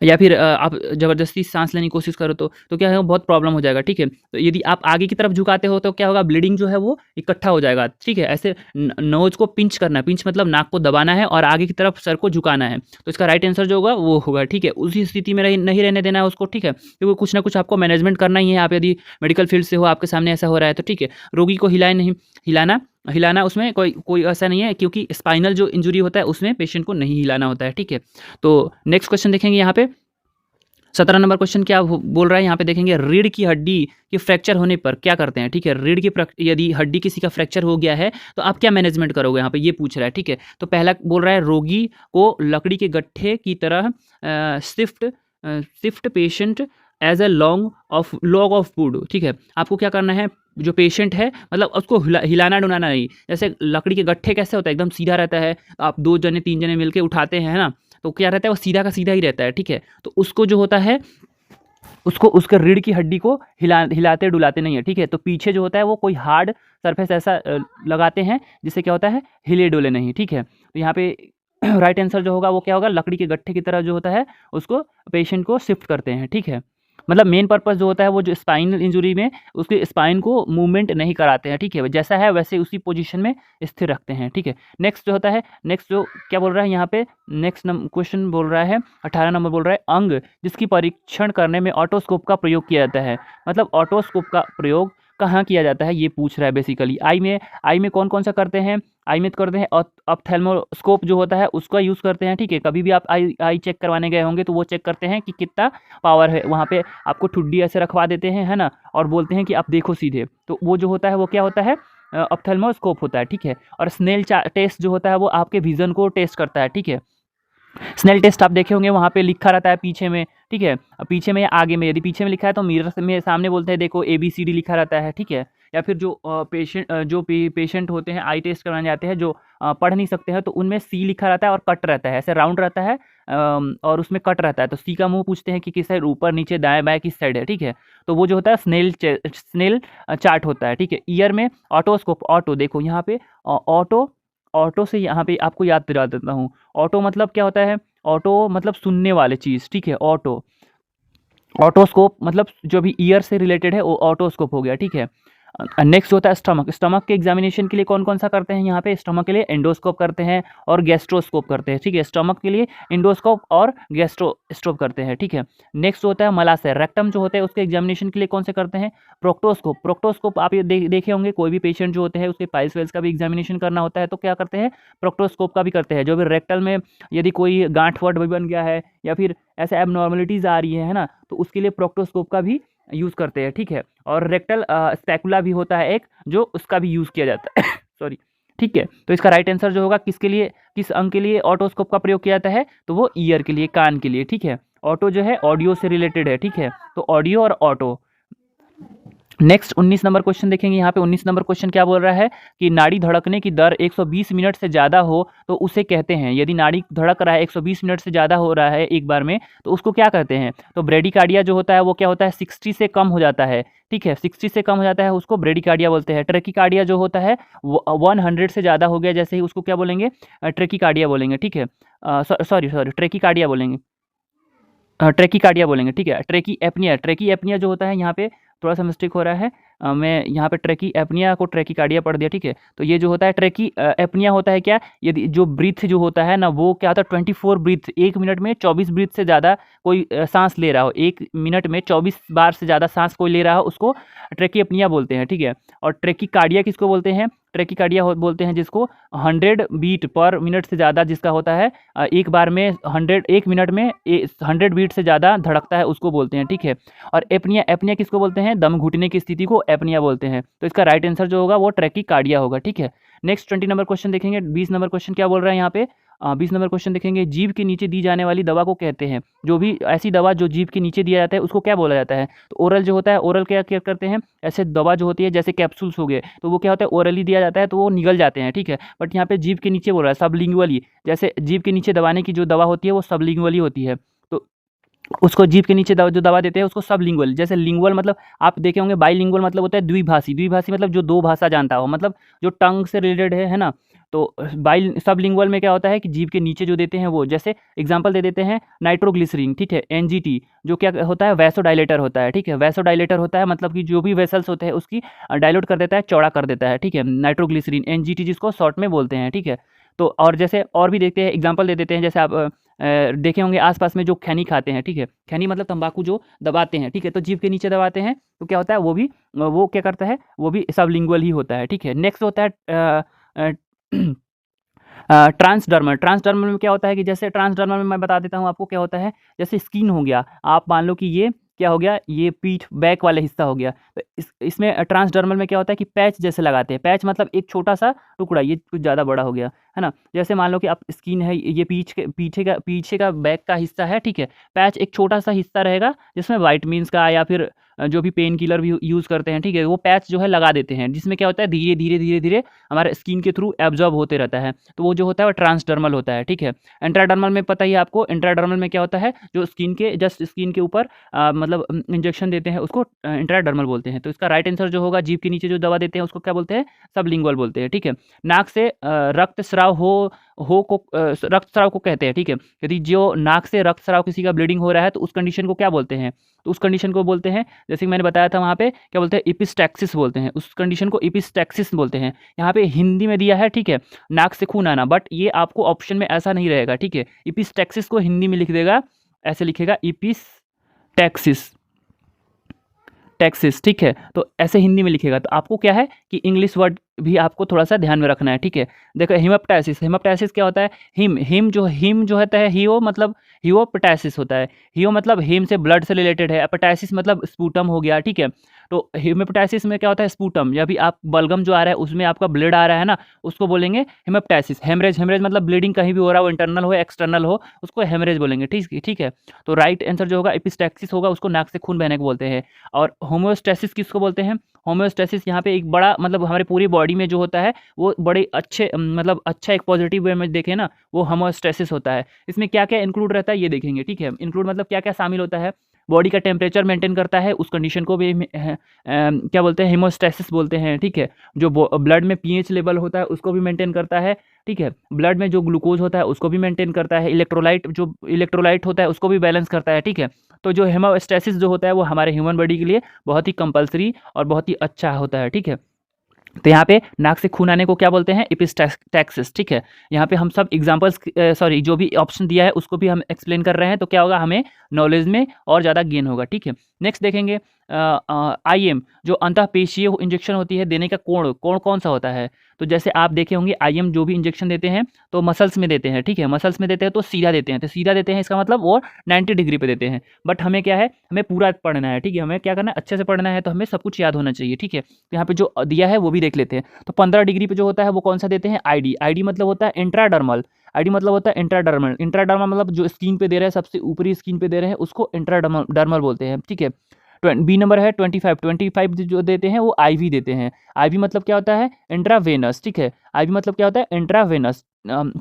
[SPEAKER 1] या फिर आप ज़बरदस्ती सांस लेने की कोशिश करो तो क्या है, बहुत प्रॉब्लम हो जाएगा, ठीक है। तो यदि आप आगे की तरफ झुकाते हो तो क्या होगा, ब्लीडिंग जो है वो इकट्ठा हो जाएगा, ठीक है। ऐसे नोज को पिंच करना है, पिंच मतलब नाक को दबाना है और आगे की तरफ सर को झुकाना है, तो इसका राइट आंसर जो होगा वो होगा, ठीक है। उसी स्थिति में नहीं रहने देना है उसको, ठीक है, क्योंकि कुछ ना कुछ आपको मैनेजमेंट करना ही है। आप यदि मेडिकल फील्ड से हो, आपके सामने ऐसा हो रहा है तो, ठीक है। रोगी को हिलाना उसमें कोई ऐसा नहीं है, क्योंकि स्पाइनल जो इंजरी होता है उसमें पेशेंट को नहीं हिलाना होता है, ठीक है। तो नेक्स्ट क्वेश्चन देखेंगे यहाँ पे 17 नंबर क्वेश्चन क्या बोल रहा है, यहाँ पे देखेंगे, रीढ़ की हड्डी के फ्रैक्चर होने पर क्या करते हैं, ठीक है। रीढ़ की यदि हड्डी किसी का फ्रैक्चर हो गया है तो आप क्या मैनेजमेंट करोगे, यहाँ पे ये पूछ रहा है, ठीक है। तो पहला बोल रहा है, रोगी को लकड़ी के गट्ठे की तरह shift patient as a log of wood, ठीक है। आपको क्या करना है, जो पेशेंट है मतलब उसको हिलाना डुलाना नहीं। जैसे लकड़ी के गट्ठे कैसे होता है, एकदम सीधा रहता है, तो आप 2 जने 3 जने मिलके उठाते हैं, है ना, तो क्या रहता है वो सीधा का सीधा ही रहता है, ठीक है। तो उसको जो होता है, उसको उसके रीढ़ की हड्डी को हिलाते डुलाते नहीं है, ठीक है। तो पीछे जो होता है वो कोई हार्ड सरफेस ऐसा लगाते हैं जिससे क्या होता है, हिले डुले नहीं, ठीक है। तो यहाँ पे राइट आंसर जो होगा वो क्या होगा, लकड़ी के गट्ठे की तरह जो होता है उसको पेशेंट को शिफ्ट करते हैं, ठीक है। मतलब मेन पर्पस जो होता है वो जो स्पाइनल इंजरी में उसके स्पाइन को मूवमेंट नहीं कराते हैं, ठीक है। जैसा है वैसे उसी पोजीशन में स्थिर रखते हैं, ठीक है। नेक्स्ट जो होता है, नेक्स्ट जो क्या बोल रहा है यहाँ पे, नेक्स्ट क्वेश्चन बोल रहा है 18 नंबर बोल रहा है, अंग जिसकी परीक्षण करने में ऑटोस्कोप का प्रयोग किया जाता है। मतलब ऑटोस्कोप का प्रयोग कहाँ किया जाता है ये पूछ रहा है बेसिकली। आई में कौन कौन सा करते हैं, आई में करते हैं ऑप्थेल्मोस्कोप जो होता है उसका यूज़ करते हैं, ठीक है। कभी भी आप आई चेक करवाने गए होंगे तो वो चेक करते हैं कि कितना पावर है, वहाँ पे आपको ठुड्डी ऐसे रखवा देते हैं, है ना, और बोलते हैं कि आप देखो सीधे, तो वो जो होता है वो क्या होता है, ऑप्थेल्मोस्कोप होता है, ठीक है। और स्नेल टेस्ट जो होता है वो आपके विजन को टेस्ट करता है, ठीक है। स्नेल टेस्ट आप देखे होंगे, वहाँ पे लिखा रहता है पीछे में, ठीक है, पीछे में या आगे में, यदि पीछे में लिखा है तो मिरर में सामने बोलते हैं देखो ABCD लिखा रहता है, ठीक है। या फिर जो पेशेंट होते हैं आई टेस्ट करवाने जाते हैं जो पढ़ नहीं सकते हैं तो उनमें C लिखा रहता है और कट रहता है, ऐसे राउंड रहता है और उसमें कट रहता है, तो C का मुंह पूछते हैं कि किस साइड, ऊपर नीचे दाएं बाएं किस साइड है, ठीक है। तो वो जो होता है स्नेल चार्ट होता है, ठीक है। ईयर में ऑटोस्कोप, ऑटो देखो यहाँ पे ऑटो से यहाँ पे आपको याद दिला देता हूँ। ऑटो मतलब क्या होता है, ऑटो मतलब सुनने वाले चीज़, ठीक है। ऑटोस्कोप मतलब जो भी ईयर से रिलेटेड है वो ऑटोस्कोप हो गया, ठीक है। नेक्स्ट होता है स्टमक। स्टमक के एग्जामिनेशन के लिए कौन कौन सा करते हैं यहाँ पे, स्टमक के लिए एंडोस्कोप करते हैं और गैस्ट्रोस्कोप करते हैं, ठीक है। स्टमक के लिए एंडोस्कोप और गैस्ट्रोस्कोप करते हैं, ठीक है। नेक्स्ट होता है मलाशय। रेक्टम जो होता है उसके एग्जामिनेशन के लिए कौन से करते हैं, प्रोक्टोस्कोप। प्रोक्टोस्कोप आप ये देखे होंगे, कोई भी पेशेंट जो होते हैं उसके पाइल्स वेल्स का भी एग्जामिनेशन करना होता है तो क्या करते हैं, प्रोक्टोस्कोप का भी करते हैं। जो भी रेक्टल में यदि कोई गांठ वाठ भी बन गया है या फिर ऐसे एबनॉर्मलिटीज़ आ रही है ना, तो उसके लिए प्रोक्टोस्कोप का भी यूज़ करते हैं, ठीक है। और रेक्टल स्पैकुला भी होता है एक, जो उसका भी यूज़ किया जाता है सॉरी, ठीक है। तो इसका राइट आंसर जो होगा किसके लिए, किस अंग के लिए ऑटोस्कोप का प्रयोग किया जाता है, तो वो ईयर के लिए, कान के लिए, ठीक है। ऑटो जो है ऑडियो से रिलेटेड है, ठीक है, तो ऑडियो और ऑटो। नेक्स्ट 19 नंबर क्वेश्चन देखेंगे। यहाँ पे 19 नंबर क्वेश्चन क्या बोल रहा है कि नाड़ी धड़कने की दर 120 मिनट से ज़्यादा हो तो उसे कहते हैं, यदि नाड़ी धड़क रहा है 120 मिनट से ज़्यादा हो रहा है एक बार में तो उसको क्या कहते हैं, तो ब्रेडिकार्डिया जो होता है वो क्या होता है, 60 से कम हो जाता है, ठीक है। 60 से कम हो जाता है उसको ब्रेडिकार्डिया बोलते हैं। ट्रेकिकार्डिया जो होता है 100 से ज़्यादा हो गया जैसे ही उसको क्या बोलेंगे, ट्रेकिकार्डिया बोलेंगे, ठीक है। सॉरी ट्रेकिकार्डिया बोलेंगे, ट्रेकिकार्डिया बोलेंगे, ठीक है। ट्रेकी एपनिया जो होता है, यहाँ पे थोड़ा सा मिस्टेक हो रहा है, मैं यहाँ पे ट्रेकी एपनिया को ट्रेकिकार्डिया पढ़ दिया, ठीक है। तो ये जो होता है ट्रेकी एपनिया होता है क्या, यदि जो ब्रीथ जो होता है ना वो क्या होता है 24 ब्रीथ, 1 मिनट में 24 ब्रीथ से ज़्यादा कोई सांस ले रहा हो, 1 मिनट में 24 बार से ज़्यादा सांस कोई ले रहा हो उसको ट्रेकी एपनिया बोलते हैं, ठीक है। और ट्रेकिकार्डिया किसको बोलते हैं, ट्रेकिकार्डिया बोलते हैं जिसको 100 बीट पर मिनट से ज़्यादा जिसका होता है, एक बार में 1 मिनट में 100 बीट से ज़्यादा धड़कता है उसको बोलते हैं, ठीक है। और एपनिया किसको बोलते हैं, दम घुटने की स्थिति को एपनिया बोलते हैं। तो इसका राइट आंसर जो होगा वो ट्रेकिकार्डिया होगा, ठीक है। नेक्स्ट 20 नंबर क्वेश्चन देखेंगे। 20 नंबर क्वेश्चन क्या बोल रहा है यहाँ पे, 20 नंबर क्वेश्चन देखेंगे। जीभ के नीचे दी जाने वाली दवा को कहते हैं, जो भी ऐसी दवा जो जीभ के नीचे दिया जाता है उसको क्या बोला जाता है, तो ओरल जो होता है, ओरल क्या क्या करते हैं, ऐसे दवा जो होती है जैसे कैप्सूल्स हो गए तो वो क्या होता है ओरली दिया जाता है तो वो निगल जाते हैं, ठीक है। बट यहाँ पे जीभ के नीचे बोल रहा है सबलिंगुअली, जैसे जीभ के नीचे दबाने की जो दवा होती है वो सबलिंगुअली होती है, तो उसको जीभ के नीचे जो दवा देते हैं उसको सबलिंगुअल। जैसे लिंगुअल मतलब आप देखे होंगे, बाईलिंगुअल मतलब होता है द्विभाषी, द्विभाषी मतलब जो 2 भाषा जानता हो, मतलब जो टंग से रिलेटेड है ना। तो सबलिंगुअल में क्या होता है कि जीभ के नीचे जो देते हैं वो, जैसे एग्जांपल दे देते हैं नाइट्रोग्लिसरीन, ठीक है, NGT जो क्या होता है वैसोडाइलेटर होता है, ठीक है। वैसोडाइलेटर होता है मतलब कि जो भी वेसल्स होते हैं उसकी डायलूट कर देता है, चौड़ा कर देता है, ठीक है। नाइट्रोग्लिसरीन NGT जिसको शॉर्ट में बोलते हैं, ठीक है। तो और जैसे और भी देखते हैं, एग्जाम्पल दे देते हैं, जैसे आप देखे होंगे आसपास में जो खैनी खाते हैं, ठीक है, खैनी मतलब तंबाकू जो दबाते हैं, ठीक है, तो जीभ के नीचे दबाते हैं तो क्या होता है वो क्या करता है, वो भी सबलिंगुअल ही होता है, ठीक है। नेक्स्ट होता है ट्रांसडर्मल में क्या होता है कि जैसे ट्रांसडर्मल में मैं बता देता हूँ आपको क्या होता है, जैसे स्किन हो गया, आप मान लो कि ये क्या हो गया, ये पीठ बैक वाला हिस्सा हो गया, तो इसमें ट्रांसडर्मल में क्या होता है कि पैच जैसे लगाते हैं। पैच मतलब एक छोटा-सा टुकड़ा, ये कुछ ज़्यादा बड़ा हो गया, है ना? जैसे मान लो कि आप स्किन है, ये पीछे का बैक का हिस्सा है, ठीक है? पैच एक छोटा-सा हिस्सा रहेगा जिसमें विटामिन्स का या फिर जो भी पेन किलर भी यूज़ करते हैं, ठीक है? वो पैच जो है लगा देते हैं, जिसमें क्या होता है धीरे-धीरे हमारे स्किन के थ्रू एब्ज़ॉर्ब होते रहता है। तो वो जो होता है वो ट्रांसडर्मल होता है, ठीक है? इंट्राडर्मल में पता ही है आपको, इंट्राडर्मल में क्या होता है, जो स्किन के ऊपर मतलब इंजेक्शन देते हैं उसको इंट्राडर्मल बोलते हैं। तो इसका राइट आंसर जो होगा, जीभ के नीचे जो दवा देते हैं उसको क्या बोलते हैं, सबलिंगुअल बोलते हैं, ठीक है? नाक से रक्तस्राव रक्तस्राव को कहते हैं, ठीक है? यदि जो नाक से रक्तस्राव किसी का ब्लीडिंग हो रहा है तो उस कंडीशन को क्या बोलते हैं? तो उस कंडीशन को बोलते हैं, जैसे कि मैंने बताया था वहाँ पे, क्या बोलते हैं, एपिस्टैक्सिस बोलते हैं। उस कंडीशन को एपिस्टैक्सिस बोलते हैं। यहाँ पे हिंदी में दिया है, ठीक है, नाक से खून आना, बट ये आपको ऑप्शन में ऐसा नहीं रहेगा, ठीक है? एपिस्टैक्सिस को हिंदी में लिख देगा, ऐसे लिखेगा एपिस्टैक्सिस, टैक्सिस, ठीक है? तो ऐसे हिंदी में लिखेगा। तो आपको क्या है कि इंग्लिश वर्ड भी आपको थोड़ा-सा ध्यान में रखना है, ठीक है? देखो हेमोप्टाइसिस, हेमोप्टाइसिस क्या होता है? हिम जो होता है, हियो मतलब हियोप्टाइसिस होता है। हियो मतलब हिम से ब्लड से रिलेटेड है, हेपेटाइसिस मतलब स्पूटम हो गया, ठीक है? तो हेमोप्टाइसिस में क्या होता है, स्पूटम या भी आप बलगम जो आ रहा है उसमें आपका ब्लड आ रहा है ना, उसको बोलेंगे हेमोप्टाइसिस। हेमरेज मतलब ब्लीडिंग कहीं भी हो रहा हो, इंटरनल हो एक्सटर्नल हो, उसको हेमरेज बोलेंगे, ठीक है? तो राइट आंसर जो होगा एपिस्टैक्सिस होगा, उसको नाक से खून बहने को बोलते हैं। और होम्योस्टैसिस किसको बोलते हैं? होम्योस्टैसिस यहाँ पे एक बड़ा मतलब हमारे पूरी बॉडी में जो होता है वो बड़े अच्छे मतलब अच्छा एक पॉजिटिव वे में देखें ना, वो होम्योस्टैसिस होता है। इसमें क्या-क्या इंक्लूड रहता है ये देखेंगे, ठीक है? इंक्लूड मतलब क्या-क्या शामिल होता है? बॉडी का टेम्परेचर मेंटेन करता है, उस कंडीशन को भी क्या बोलते हैं, हेमोस्टैसिस बोलते हैं, ठीक है? जो ब्लड में पीएच लेवल होता है उसको भी मेंटेन करता है, ठीक है? ब्लड में जो ग्लूकोज होता है उसको भी मेंटेन करता है, इलेक्ट्रोलाइट होता है उसको भी बैलेंस करता है, ठीक है? तो जो हेमोस्टैसिस जो होता है वो हमारे ह्यूमन बॉडी के लिए बहुत ही कंपल्सरी और बहुत ही अच्छा होता है, ठीक है? तो यहाँ पे नाक से खून आने को क्या बोलते हैं, एपिस्टैक्सिस, ठीक है? यहाँ पे हम सब एग्जांपल्स सॉरी जो भी ऑप्शन दिया है उसको भी हम एक्सप्लेन कर रहे हैं, तो क्या होगा, हमें नॉलेज में और ज़्यादा गेन होगा, ठीक है? नेक्स्ट देखेंगे आईएम जो अंतःपेशीय इंजेक्शन होती है, देने का कोण कौन सा होता है? तो जैसे आप देखे होंगे आईएम जो भी इंजेक्शन देते हैं तो मसल्स में देते हैं, ठीक है? मसल्स में देते हैं तो सीधा देते हैं, तो सीधा देते हैं इसका मतलब वो 90 डिग्री पे देते हैं। बट हमें क्या है, हमें पूरा पढ़ना है, ठीक है? हमें क्या करना है, अच्छे से पढ़ना है, तो हमें सब कुछ याद होना चाहिए, ठीक है? तो यहाँ पे जो दिया है वो भी देख लेते हैं। तो 15 डिग्री पे जो होता है वो कौन सा देते हैं, आईडी मतलब होता है इंट्राडर्मल। आईडी मतलब होता है इंट्राडर्मल मतलब जो स्किन पे दे रहे हैं, सबसे ऊपरी स्किन पे दे रहे हैं उसको इंट्राडर्मल बोलते हैं, ठीक है? बी नंबर है 25 जो देते हैं वो आईवी देते हैं। आईवी मतलब क्या होता है, इंट्रावेनस, ठीक है? आईवी मतलब क्या होता है, इंट्रावेनस।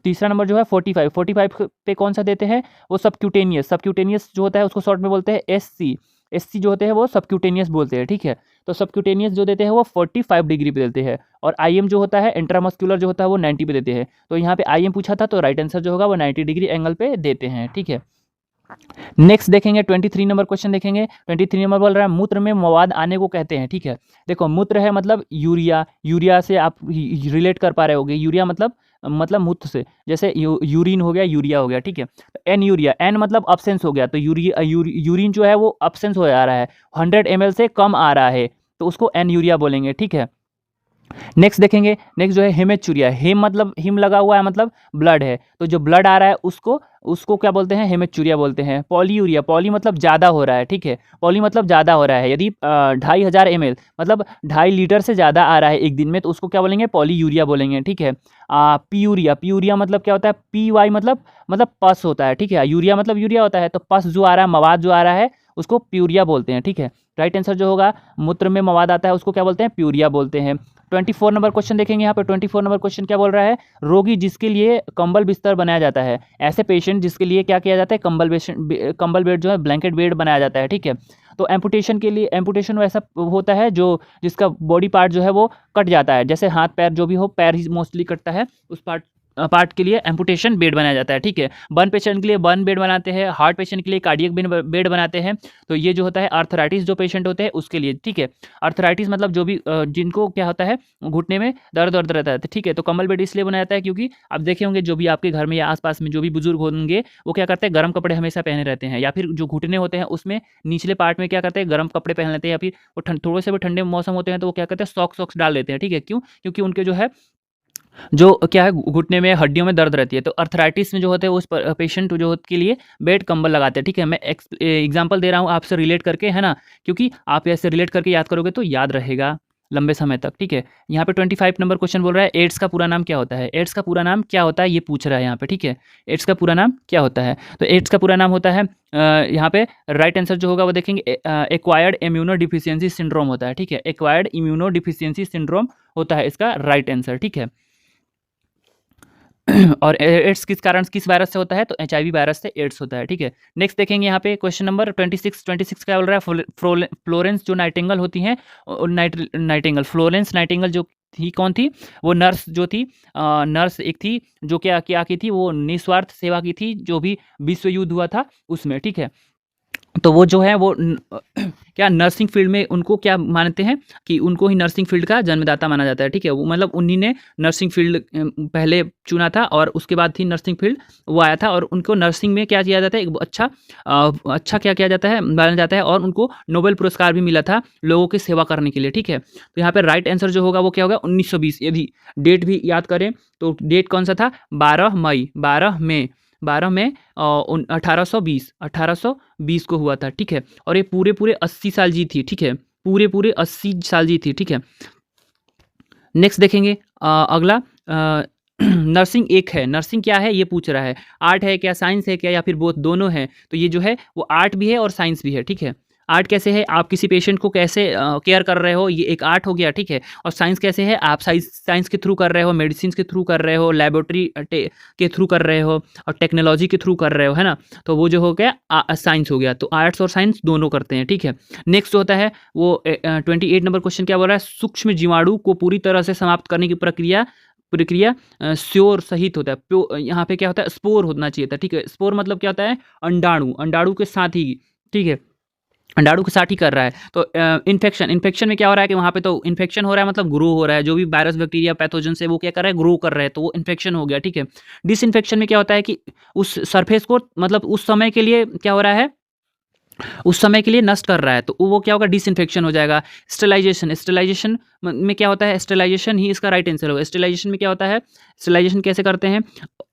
[SPEAKER 1] तीसरा नंबर जो है 45 पे कौन सा देते हैं, वो सबक्यूटेनियस जो होता है उसको शॉर्ट में बोलते हैं एससी जो होते हैं वो सबक्यूटेनियस बोलते हैं, ठीक है? तो सबक्यूटेनियस जो देते हैं वो 45 डिग्री पे देते हैं, और आईएम जो होता है इंट्रामस्कुलर जो होता है वो 90 पे देते हैं। तो यहाँ पे आईएम पूछा था तो राइट आंसर जो होगा वो 90 डिग्री एंगल पे देते हैं, ठीक है? नेक्स्ट देखेंगे 23 नंबर क्वेश्चन देखेंगे। 23 नंबर बोल रहा है मूत्र में मवाद आने को कहते हैं, ठीक है? देखो मूत्र है मतलब यूरिया से आप रिलेट कर पा रहे होगे। यूरिया मतलब मूत्र से, जैसे यूरिन हो गया, यूरिया हो गया, ठीक है? तो एन यूरिया, एन मतलब अब्सेंस हो गया, तो यूरिन जो है वो अब्सेंस हो जा रहा है, 100 ml से कम आ रहा है, तो उसको एन यूरिया बोलेंगे, ठीक है? नेक्स्ट देखेंगे, नेक्स्ट जो है हेमेचुरिया, हेम मतलब हिम लगा हुआ है मतलब ब्लड है, तो जो ब्लड आ रहा है उसको क्या बोलते हैं, हेमेचुरिया बोलते हैं। पॉलीयूरिया, पॉली मतलब ज़्यादा हो रहा है, ठीक है? पॉली मतलब ज़्यादा हो रहा है, यदि 2500 ml मतलब 2.5 लीटर से ज़्यादा आ रहा है एक दिन में, तो उसको क्या बोलेंगे, पॉलीयूरिया बोलेंगे, ठीक है? पीयूरिया मतलब क्या होता है, पी वाई मतलब पस होता है, ठीक है? यूरिया मतलब यूरिया होता है, तो पस जो आ रहा है, मवाद जो आ रहा है उसको प्यूरिया बोलते हैं, ठीक है? राइट आंसर जो होगा, मूत्र में मवाद आता है उसको क्या बोलते हैं, प्यूरिया बोलते हैं। 24 नंबर क्वेश्चन देखेंगे। यहाँ पे 24 नंबर क्वेश्चन क्या बोल रहा है, रोगी जिसके लिए कंबल बिस्तर बनाया जाता है, ऐसे पेशेंट जिसके लिए क्या किया जाता है, कंबल बेड जो है, ब्लैंकेट बेड बनाया जाता है, ठीक है? तो एम्पुटेशन के लिए, एम्पुटेशन वैसा होता है जिसका बॉडी पार्ट जो है वो कट जाता है, जैसे हाथ पैर जो भी हो, पैर ही मोस्टली कटता है, उस पार्ट के लिए एम्पुटेशन बेड बनाया जाता है, ठीक है? बर्न पेशेंट के लिए बर्न बेड बनाते हैं, हार्ट पेशेंट के लिए कार्डियक बेड बनाते हैं। तो ये जो होता है आर्थराइटिस जो पेशेंट होते हैं उसके लिए, ठीक है? आर्थराइटिस मतलब जो भी जिनको क्या होता है, घुटने में दर्द रहता है, ठीक है? तो कंबल बेड इसलिए बनाया जाता है क्योंकि आप देखे होंगे जो भी आपके घर में या आसपास में जो भी बुजुर्ग होंगे वो क्या करते हैं, गर्म कपड़े हमेशा पहने रहते हैं, या फिर जो घुटने होते हैं उसमें निचले पार्ट में क्या करते हैं, गर्म कपड़े पहन लेते हैं, या फिर वो थोड़े से भी ठंडे मौसम होते हैं तो वो क्या करते हैं, सॉक्स डाल लेते हैं, ठीक है? क्यों? क्योंकि उनके जो है जो क्या है घुटने में हड्डियों में दर्द रहती है, तो अर्थराइटिस में जो होते हैं उस पेशेंट जो के लिए बेड कंबल लगाते हैं, ठीक है। मैं एग्जांपल दे रहा हूँ आपसे रिलेट करके, है ना, क्योंकि आप ऐसे रिलेट करके याद करोगे तो याद रहेगा लंबे समय तक, ठीक है। यहाँ पे 25 नंबर क्वेश्चन बोल रहा है एड्स का पूरा नाम क्या होता है। एड्स का पूरा नाम क्या होता है ये पूछ रहा है यहाँ पे, ठीक है। एड्स का पूरा नाम क्या होता है, तो एड्स का पूरा नाम होता है यहाँ पे राइट आंसर जो होगा वो देखेंगे एक्वायर्ड इम्यूनो डिफिशियंसी सिंड्रोम होता है, ठीक है। एक्वायर्ड इम्यूनो डिफिशियंसी सिंड्रोम होता है इसका राइट आंसर, ठीक है। और एड्स किस कारण किस वायरस से होता है, तो एचआईवी वायरस से एड्स होता है, ठीक है। नेक्स्ट देखेंगे यहाँ पे क्वेश्चन नंबर 26 क्या बोल रहा है, फ्लोरेंस जो नाइटिंगेल होती हैं, नाइटिंगेल फ्लोरेंस नाइटिंगेल जो थी, कौन थी, वो नर्स जो थी, नर्स एक थी जो क्या क्या की थी, वो निस्वार्थ सेवा की थी, जो भी विश्व युद्ध हुआ था उसमें, ठीक है। तो वो जो है वो क्या नर्सिंग फील्ड में उनको क्या मानते हैं कि उनको ही नर्सिंग फील्ड का जन्मदाता माना जाता है, ठीक है। वो मतलब उन्हीं ने नर्सिंग फील्ड पहले चुना था और उसके बाद ही नर्सिंग फील्ड वो आया था, और उनको नर्सिंग में क्या किया जाता है, एक अच्छा क्या किया जाता है, माना जाता है, और उनको नोबेल पुरस्कार भी मिला था लोगों की सेवा करने के लिए, ठीक है। तो यहाँ पे राइट आंसर जो होगा वो क्या होगा 1920। यदि डेट भी याद करें तो डेट कौन सा था, 12 मई 1820 को हुआ था, ठीक है। और ये पूरे 80 साल जी थी, ठीक है। पूरे 80 साल जी थी, ठीक है। नेक्स्ट देखेंगे अगला नर्सिंग एक है, नर्सिंग क्या है ये पूछ रहा है, आर्ट है क्या, साइंस है क्या, या फिर बोथ दोनों है, तो ये जो है वो आर्ट भी है और साइंस भी है, ठीक है। आर्ट कैसे है, आप किसी पेशेंट को कैसे केयर कर रहे हो, ये एक आर्ट हो गया, ठीक है। और साइंस कैसे है, आप साइंस के थ्रू कर रहे हो, मेडिसिन के थ्रू कर रहे हो, लेबोरेटरी के थ्रू कर रहे हो, और टेक्नोलॉजी के थ्रू कर रहे हो, है ना। तो वो जो हो गया साइंस हो गया, तो आर्ट्स और साइंस दोनों करते हैं, ठीक है। नेक्स्ट होता है वो 28 नंबर क्वेश्चन क्या बोल रहा है, सूक्ष्म जीवाणु को पूरी तरह से समाप्त करने की प्रक्रिया स्योर सहित होता है। यहाँ पे क्या होता है, स्पोर होना चाहिए था, ठीक है। स्पोर मतलब क्या होता है, अंडाणु, अंडाणु के साथ ही, ठीक है, अंडाणु के साथ ही कर रहा है। तो इन्फेक्शन में क्या हो रहा है कि वहाँ पे तो इन्फेक्शन हो रहा है, मतलब ग्रो हो रहा है, जो भी वायरस बैक्टीरिया पैथोजन से वो क्या कर रहा है, ग्रो कर रहा है, तो वो इन्फेक्शन हो गया, ठीक है। डिसइन्फेक्शन में क्या होता है कि उस सरफेस को मतलब उस समय के लिए क्या हो रहा है, उस समय के लिए नष्ट कर रहा है, तो वो क्या होगा, डिसइन्फेक्शन हो जाएगा। स्टेलाइजेशन में क्या होता है, स्टेलाइजेशन ही इसका राइट आंसर होगा। स्टेलाइजेशन में क्या होता है, स्टेलाइजेशन कैसे करते हैं,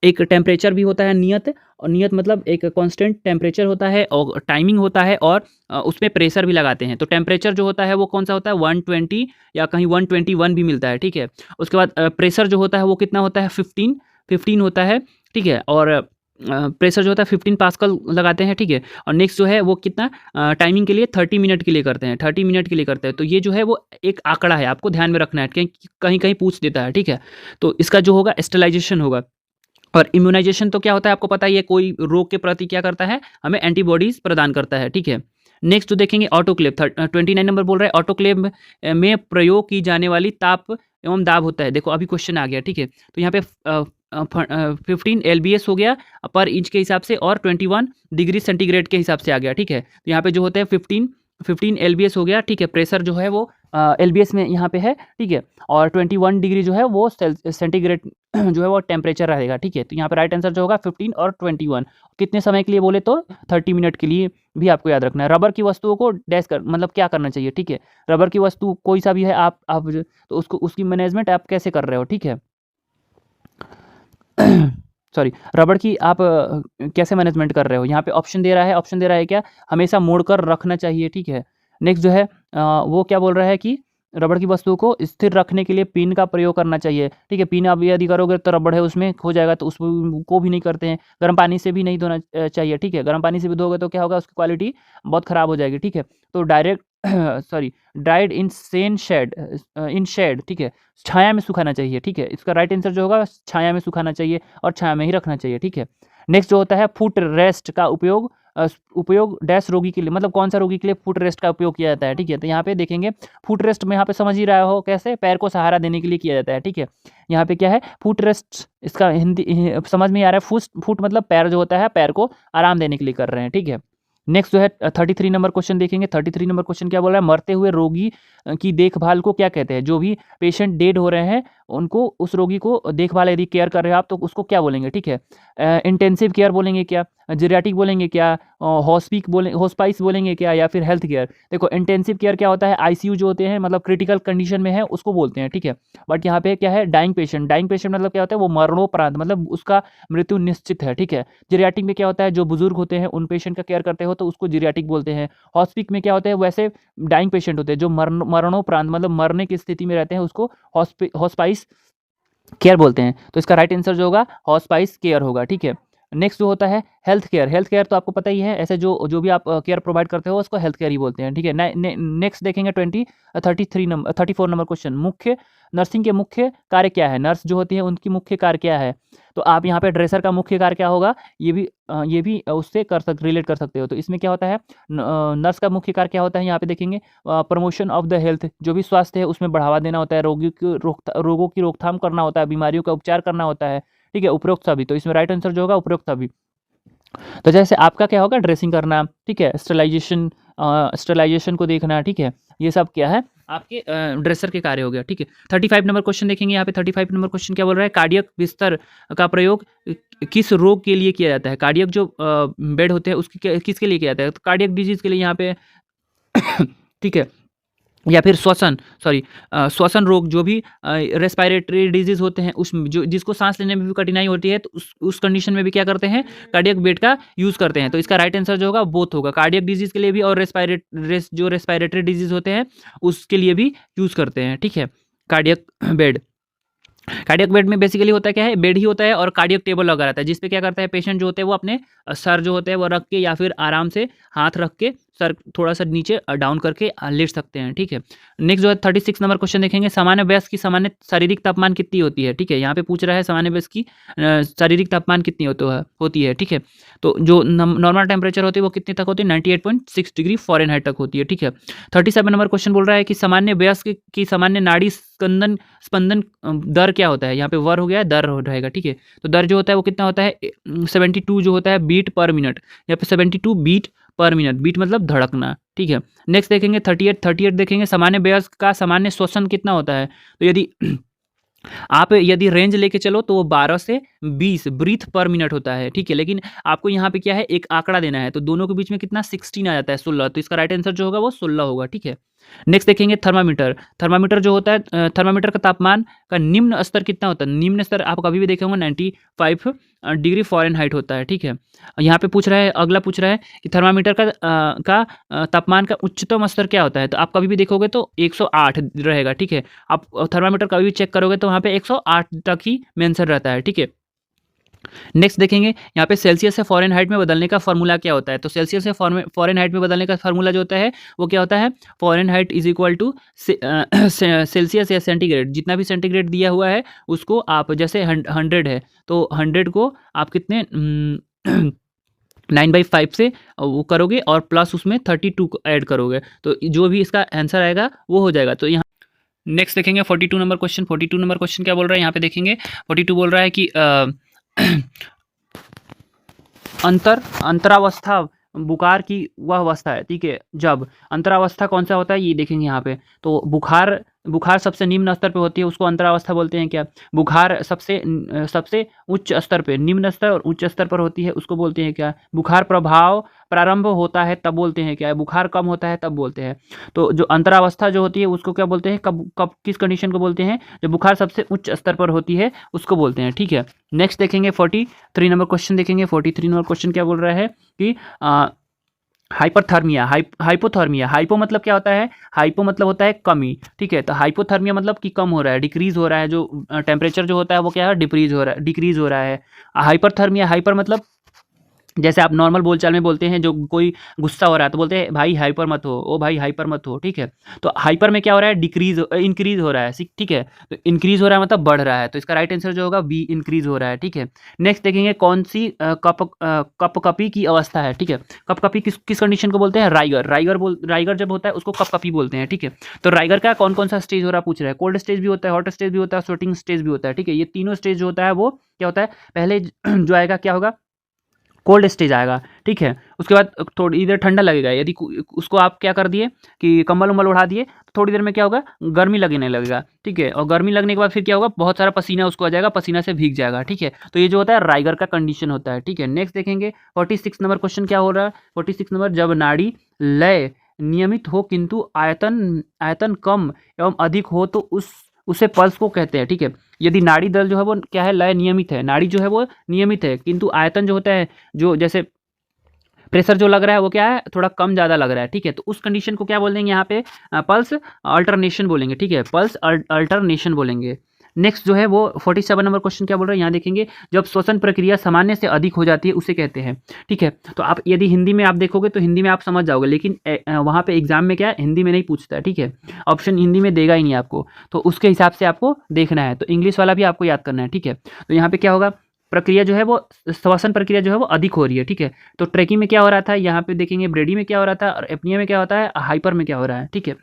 [SPEAKER 1] एक टेम्परेचर भी होता है नियत, और नियत मतलब एक कांस्टेंट टेम्परेचर होता है और टाइमिंग होता है, और उसमें प्रेशर भी लगाते हैं। तो टेम्परेचर जो होता है वो कौन सा होता है, 120 या कहीं 121 भी मिलता है, ठीक है। उसके बाद प्रेशर जो होता है वो कितना होता है, 15 होता है, ठीक है। और प्रेशर जो होता है 15 पास्कल लगाते हैं, ठीक है। और नेक्स्ट जो है वो कितना टाइमिंग के लिए 30 मिनट के लिए करते हैं, 30 मिनट के लिए करते हैं। तो ये जो है वो एक आंकड़ा है, आपको ध्यान में रखना है, कहीं कहीं पूछ देता है, ठीक है। तो इसका जो होगा स्टेलाइजेशन होगा। और इम्यूनाइजेशन तो क्या होता है आपको पता ही है, कोई रोग के प्रति क्या करता है, हमें एंटीबॉडीज प्रदान करता है, ठीक है। नेक्स्ट जो देखेंगे ऑटोक्लेव, 29 नंबर बोल रहा है ऑटोक्लेव में प्रयोग की जाने वाली ताप एवं दाब होता है। देखो अभी क्वेश्चन आ गया, ठीक है। तो यहाँ पे 15 LBS हो गया पर इंच के हिसाब से, और 21 डिग्री सेंटीग्रेड के हिसाब से आ गया, ठीक है। तो यहाँ पे जो होता है 15 LBS हो गया, ठीक है। प्रेशर जो है वो LBS में यहाँ पे है, ठीक है। और 21 डिग्री जो है वो सेंटीग्रेड जो है वो टेम्परेचर रहेगा, ठीक है। तो यहाँ पे राइट आंसर जो होगा 15 और 21। कितने समय के लिए बोले तो 30 मिनट के लिए भी आपको याद रखना है। रबर की वस्तुओं को डैश कर मतलब क्या करना चाहिए, ठीक है। रबर की वस्तु कोई सा भी है, आप तो उसको उसकी मैनेजमेंट आप कैसे कर रहे हो, ठीक है। सॉरी, रबड़ की आप कैसे मैनेजमेंट कर रहे हो, यहाँ पे ऑप्शन दे रहा है क्या, हमेशा मोड़कर रखना चाहिए, ठीक है। नेक्स्ट जो है वो क्या बोल रहा है कि रबड़ की वस्तुओं को स्थिर रखने के लिए पिन का प्रयोग करना चाहिए, ठीक है। पिन आप यदि करोगे तो रबड़ है उसमें खो जाएगा, तो उसको भी नहीं करते हैं। गर्म पानी से भी नहीं धोना चाहिए, ठीक है। गर्म पानी से भी धोगे तो क्या होगा, उसकी क्वालिटी बहुत ख़राब हो जाएगी, ठीक है। तो direct sorry dried in shade, ठीक है, छाया में सुखाना चाहिए, ठीक है। इसका राइट आंसर जो होगा छाया में सुखाना चाहिए और छाया में ही रखना चाहिए, ठीक है। नेक्स्ट जो होता है फुट रेस्ट का उपयोग डैश रोगी के लिए, मतलब कौन सा रोगी के लिए फुट रेस्ट का उपयोग किया जाता है, ठीक है। तो यहाँ पे देखेंगे फुट रेस्ट में यहाँ पे समझ ही रहा हो कैसे, पैर को सहारा देने के लिए किया जाता है, ठीक है। यहाँ पे क्या है फुट रेस्ट, इसका हिंदी समझ में आ रहा है, फुट मतलब पैर जो होता है, पैर को आराम देने के लिए कर रहे हैं, ठीक है। नेक्स्ट जो है 33 नंबर क्वेश्चन देखेंगे। 33 नंबर क्वेश्चन क्या बोल रहा है, मरते हुए रोगी की देखभाल को क्या कहते हैं। जो भी पेशेंट डेड हो रहे हैं उनको, उस रोगी को देखभाल यदि केयर कर रहे हो आप तो उसको क्या बोलेंगे, ठीक है। इंटेंसिव केयर बोलेंगे क्या, जेरियाटिक बोलेंगे क्या, हॉस्पाइस बोलेंगे क्या, या फिर हेल्थ केयर। देखो इंटेंसिव केयर क्या होता है, आईसीयू जो होते हैं मतलब क्रिटिकल कंडीशन में है उसको बोलते हैं, ठीक है। बट यहाँ पे क्या है, डाइंग पेशेंट। डाइंग पेशेंट मतलब क्या होता है, वो मरणोपरांत मतलब उसका मृत्यु निश्चित है, ठीक है। जेरियाटिक में क्या होता है, जो बुजुर्ग होते हैं उन पेशेंट का केयर करते हो तो उसको जेरियाटिक बोलते हैं। हॉस्पिक में क्या होता है, वैसे डाइंग पेशेंट होते हैं जो मरणोपरांत मतलब मरने की स्थिति में रहते हैं, उसको हॉस्पाइस केयर बोलते हैं। तो इसका राइट आंसर जो होगा हॉस्पाइस केयर होगा, ठीक है। नेक्स्ट जो होता है हेल्थ केयर। हेल्थ केयर तो आपको पता ही है, ऐसे जो जो भी आप केयर प्रोवाइड करते हो उसको हेल्थ केयर ही बोलते हैं, ठीक है। नेक्स्ट देखेंगे 34 नंबर क्वेश्चन। मुख्य नर्सिंग के मुख्य कार्य क्या है। नर्स जो होती है उनकी मुख्य कार्य क्या है। तो आप यहाँ पे ड्रेसर का मुख्य कार्य क्या होगा, ये भी उससे रिलेट कर सकते हो। तो इसमें क्या होता है, नर्स का मुख्य कार्य क्या होता है, यहाँ पे देखेंगे प्रमोशन ऑफ द हेल्थ। जो भी स्वास्थ्य है उसमें बढ़ावा देना होता है, रोगों की रोकथाम करना होता है, बीमारियों का उपचार करना होता है, ठीक है। उपरोक्त सभी, तो इसमें राइट आंसर जो होगा उपरोक्त सभी। तो जैसे आपका क्या होगा, ड्रेसिंग करना, ठीक है, स्टरलाइजेशन को देखना, ठीक है। ये सब क्या है आपके ड्रेसर के कार्य हो गया, ठीक है। 35 नंबर क्वेश्चन देखेंगे। यहाँ पे 35 नंबर क्वेश्चन क्या बोल रहा है, कार्डियक बिस्तर का प्रयोग किस रोग के लिए किया जाता है। कार्डियक जो बेड होते हैं उसकी किसके लिए किया जाता है, तो कार्डियक डिजीज के लिए यहाँ पे ठीक है। या फिर श्वसन रोग, जो भी रेस्पिरेटरी डिजीज होते हैं उस जो जिसको सांस लेने में भी कठिनाई होती है, तो उस कंडीशन में भी क्या करते हैं, कार्डियक बेड का यूज़ करते हैं। तो इसका राइट आंसर जो होगा बोथ होगा, कार्डियक डिजीज के लिए भी और जो रेस्पिरेटरी डिजीज होते हैं उसके लिए भी यूज़ करते हैं, ठीक है, कार्डियक बेड। कार्डियक बेड में बेसिकली होता है क्या है, बेड ही होता है और कार्डियक टेबल लगा रहता है, जिस पे क्या करता है पेशेंट जो होते हैं वो अपने सर जो होते हैं वो रख के या फिर आराम से हाथ रख के सर थोड़ा सा नीचे डाउन करके लेट सकते हैं, ठीक है। नेक्स्ट जो है 36 नंबर क्वेश्चन देखेंगे। सामान्य वयस्क की सामान्य शारीरिक तापमान कितनी होती है, ठीक है। यहाँ पे पूछ रहा है सामान्य वयस्क की शारीरिक तापमान कितनी होती है, ठीक है। तो जो नॉर्मल टेम्परेचर होती है वो कितने तक होती है, 98.6 डिग्री फ़ारेनहाइट तक होती है, ठीक है। 37 नंबर क्वेश्चन बोल रहा है कि सामान्य वयस्क की सामान्य नाड़ी स्पंदन दर क्या होता है। यहाँ पे वर हो गया है, दर हो रहेगा, ठीक है। तो दर जो होता है वो कितना होता है, 72 जो होता है बीट पर मिनट। यहाँ पे 72 बीट पर मिनट, बीट मतलब धड़कना, ठीक है। नेक्स्ट देखेंगे 38 देखेंगे। सामान्य वयस्क का सामान्य श्वसन कितना होता है। तो यदि रेंज लेके चलो तो वो 12 से 20 ब्रीथ पर मिनट होता है, ठीक है। लेकिन आपको यहाँ पे क्या है, एक आंकड़ा देना है, तो दोनों के बीच में कितना 16 आ जाता है, 16। तो इसका राइट आंसर जो होगा वो 16 होगा, ठीक है। नेक्स्ट देखेंगे थर्मामीटर। थर्मामीटर जो होता है, थर्मामीटर का तापमान का निम्न स्तर कितना होता है। निम्न स्तर आप कभी भी देखे होंगे 95 डिग्री फ़ारेनहाइट होता है, ठीक है। यहाँ पे पूछ रहा है, अगला पूछ रहा है कि थर्मामीटर का तापमान का उच्चतम स्तर क्या होता है। तो आप कभी भी देखोगे तो 108 रहेगा, ठीक है। आप थर्मामीटर कभी भी चेक करोगे तो वहाँ पे 108 तक ही मेंशन रहता है, ठीक है। नेक्स्ट देखेंगे यहाँ पे सेल्सियस से फ़ारेनहाइट में बदलने का फॉर्मूला क्या होता है। तो सेल्सियस से फ़ारेनहाइट में बदलने का फॉर्मूला जो होता है वो क्या होता है, Fahrenheit is equal to Celsius या सेंटीग्रेड। जितना भी सेंटीग्रेड दिया हुआ है उसको आप, जैसे 100 है तो 100 को आप कितने 9/5 से वो करोगे और प्लस उसमें 32 को ऐड करोगे, तो जो भी इसका आंसर आएगा वो हो जाएगा। तो यहाँ नेक्स्ट देखेंगे 42 नंबर क्वेश्चन। 42 नंबर क्वेश्चन क्या बोल रहा है, यहाँ पे देखेंगे 42 बोल रहा है कि अंतरावस्था बुखार की वह अवस्था है, ठीक है। जब अंतरावस्था कौन सा होता है ये देखेंगे यहाँ पे। तो बुखार सबसे निम्न स्तर पे होती है, उसको अंतरावस्था बोलते हैं क्या। बुखार सबसे उच्च स्तर पे, निम्न स्तर और उच्च स्तर पर होती है, उसको बोलते हैं क्या। बुखार प्रभाव प्रारंभ होता है तब बोलते हैं क्या, बुखार कम होता है तब बोलते हैं। तो जो अंतरावस्था जो होती है उसको क्या बोलते हैं, कब किस कंडीशन को बोलते हैं, जब बुखार सबसे उच्च स्तर पर होती है उसको बोलते हैं, ठीक है। नेक्स्ट देखेंगे 43 नंबर क्वेश्चन देखेंगे। 43 नंबर क्वेश्चन क्या बोल रहा है कि हाइपरथर्मिया, हाइपोथर्मिया। हाइपो मतलब क्या होता है, हाइपो मतलब होता है कमी, ठीक है। तो हाइपोथर्मिया मतलब कि कम हो रहा है, डिक्रीज हो रहा है, जो टेम्परेचर जो होता है वो क्या है, डिक्रीज हो रहा है। हाइपरथर्मिया, हाइपर मतलब जैसे आप नॉर्मल बोलचाल में बोलते हैं, जो कोई गुस्सा हो रहा है तो बोलते हैं भाई हाइपर मत हो, ओ भाई हाइपर मत हो, ठीक है। तो हाइपर में क्या हो रहा है, इंक्रीज हो रहा है, ठीक है। तो इंक्रीज हो रहा है मतलब बढ़ रहा है, तो इसका राइट आंसर जो होगा बी, इंक्रीज हो रहा है, ठीक है। नेक्स्ट देखेंगे कौन सी कपकपी की अवस्था है, ठीक है। कपकपी किस कंडीशन को बोलते हैं, राइगर जब होता है उसको कपकपी बोलते हैं, ठीक है। तो राइगर का कौन कौन सा स्टेज हो रहा है पूछ रहा है, कोल्ड स्टेज भी होता है, हॉट स्टेज भी होता है, स्वेटिंग स्टेज भी होता है, ठीक है। ये तीनों स्टेज जो होता है वो क्या होता है, पहले जो आएगा क्या होगा, कोल्ड स्टेज आएगा, ठीक है। उसके बाद थोड़ी देर ठंडा लगेगा, यदि उसको आप क्या कर दिए कि कंबल उम्बल उड़ा दिए तो थोड़ी देर में क्या होगा, गर्मी लगने लगेगा, ठीक है। और गर्मी लगने के बाद फिर क्या होगा, बहुत सारा पसीना उसको आ जाएगा, पसीना से भीग जाएगा, ठीक है। तो ये जो होता है राइगर का कंडीशन होता है, ठीक है। नेक्स्ट देखेंगे 46 नंबर क्वेश्चन क्या हो रहा है। 46 नंबर, जब नाड़ी लय नियमित हो किंतु आयतन कम एवं अधिक हो तो उसे पल्स को कहते हैं, ठीक है। यदि नाड़ी दल जो है वो क्या है, लय नियमित है, नाड़ी जो है वो नियमित है, किंतु आयतन जो होता है, जो जैसे प्रेशर जो लग रहा है वो क्या है, थोड़ा कम ज़्यादा लग रहा है, ठीक है। तो उस कंडीशन को क्या बोलेंगे यहाँ पे, पल्स अल्टरनेशन बोलेंगे, ठीक है, पल्स अल्टरनेशन बोलेंगे। नेक्स्ट जो है वो 47 नंबर क्वेश्चन क्या बोल रहा है, यहाँ देखेंगे, जब श्वसन प्रक्रिया सामान्य से अधिक हो जाती है उसे कहते हैं, ठीक है। तो आप यदि हिंदी में आप देखोगे तो हिंदी में आप समझ जाओगे, लेकिन वहाँ पे एग्जाम में क्या है, हिंदी में नहीं पूछता है, ठीक है। ऑप्शन हिंदी में देगा ही नहीं आपको, तो उसके हिसाब से आपको देखना है। तो इंग्लिश वाला भी आपको याद करना है, ठीक है। तो यहाँ पे क्या होगा, प्रक्रिया जो है वो श्वसन प्रक्रिया जो है वो अधिक हो रही है, ठीक है। तो ट्रैकी में क्या हो रहा था, यहाँ पे देखेंगे ब्रेडी में क्या हो रहा था, और एपनिया में क्या होता है, हाइपर में क्या हो रहा है, ठीक है।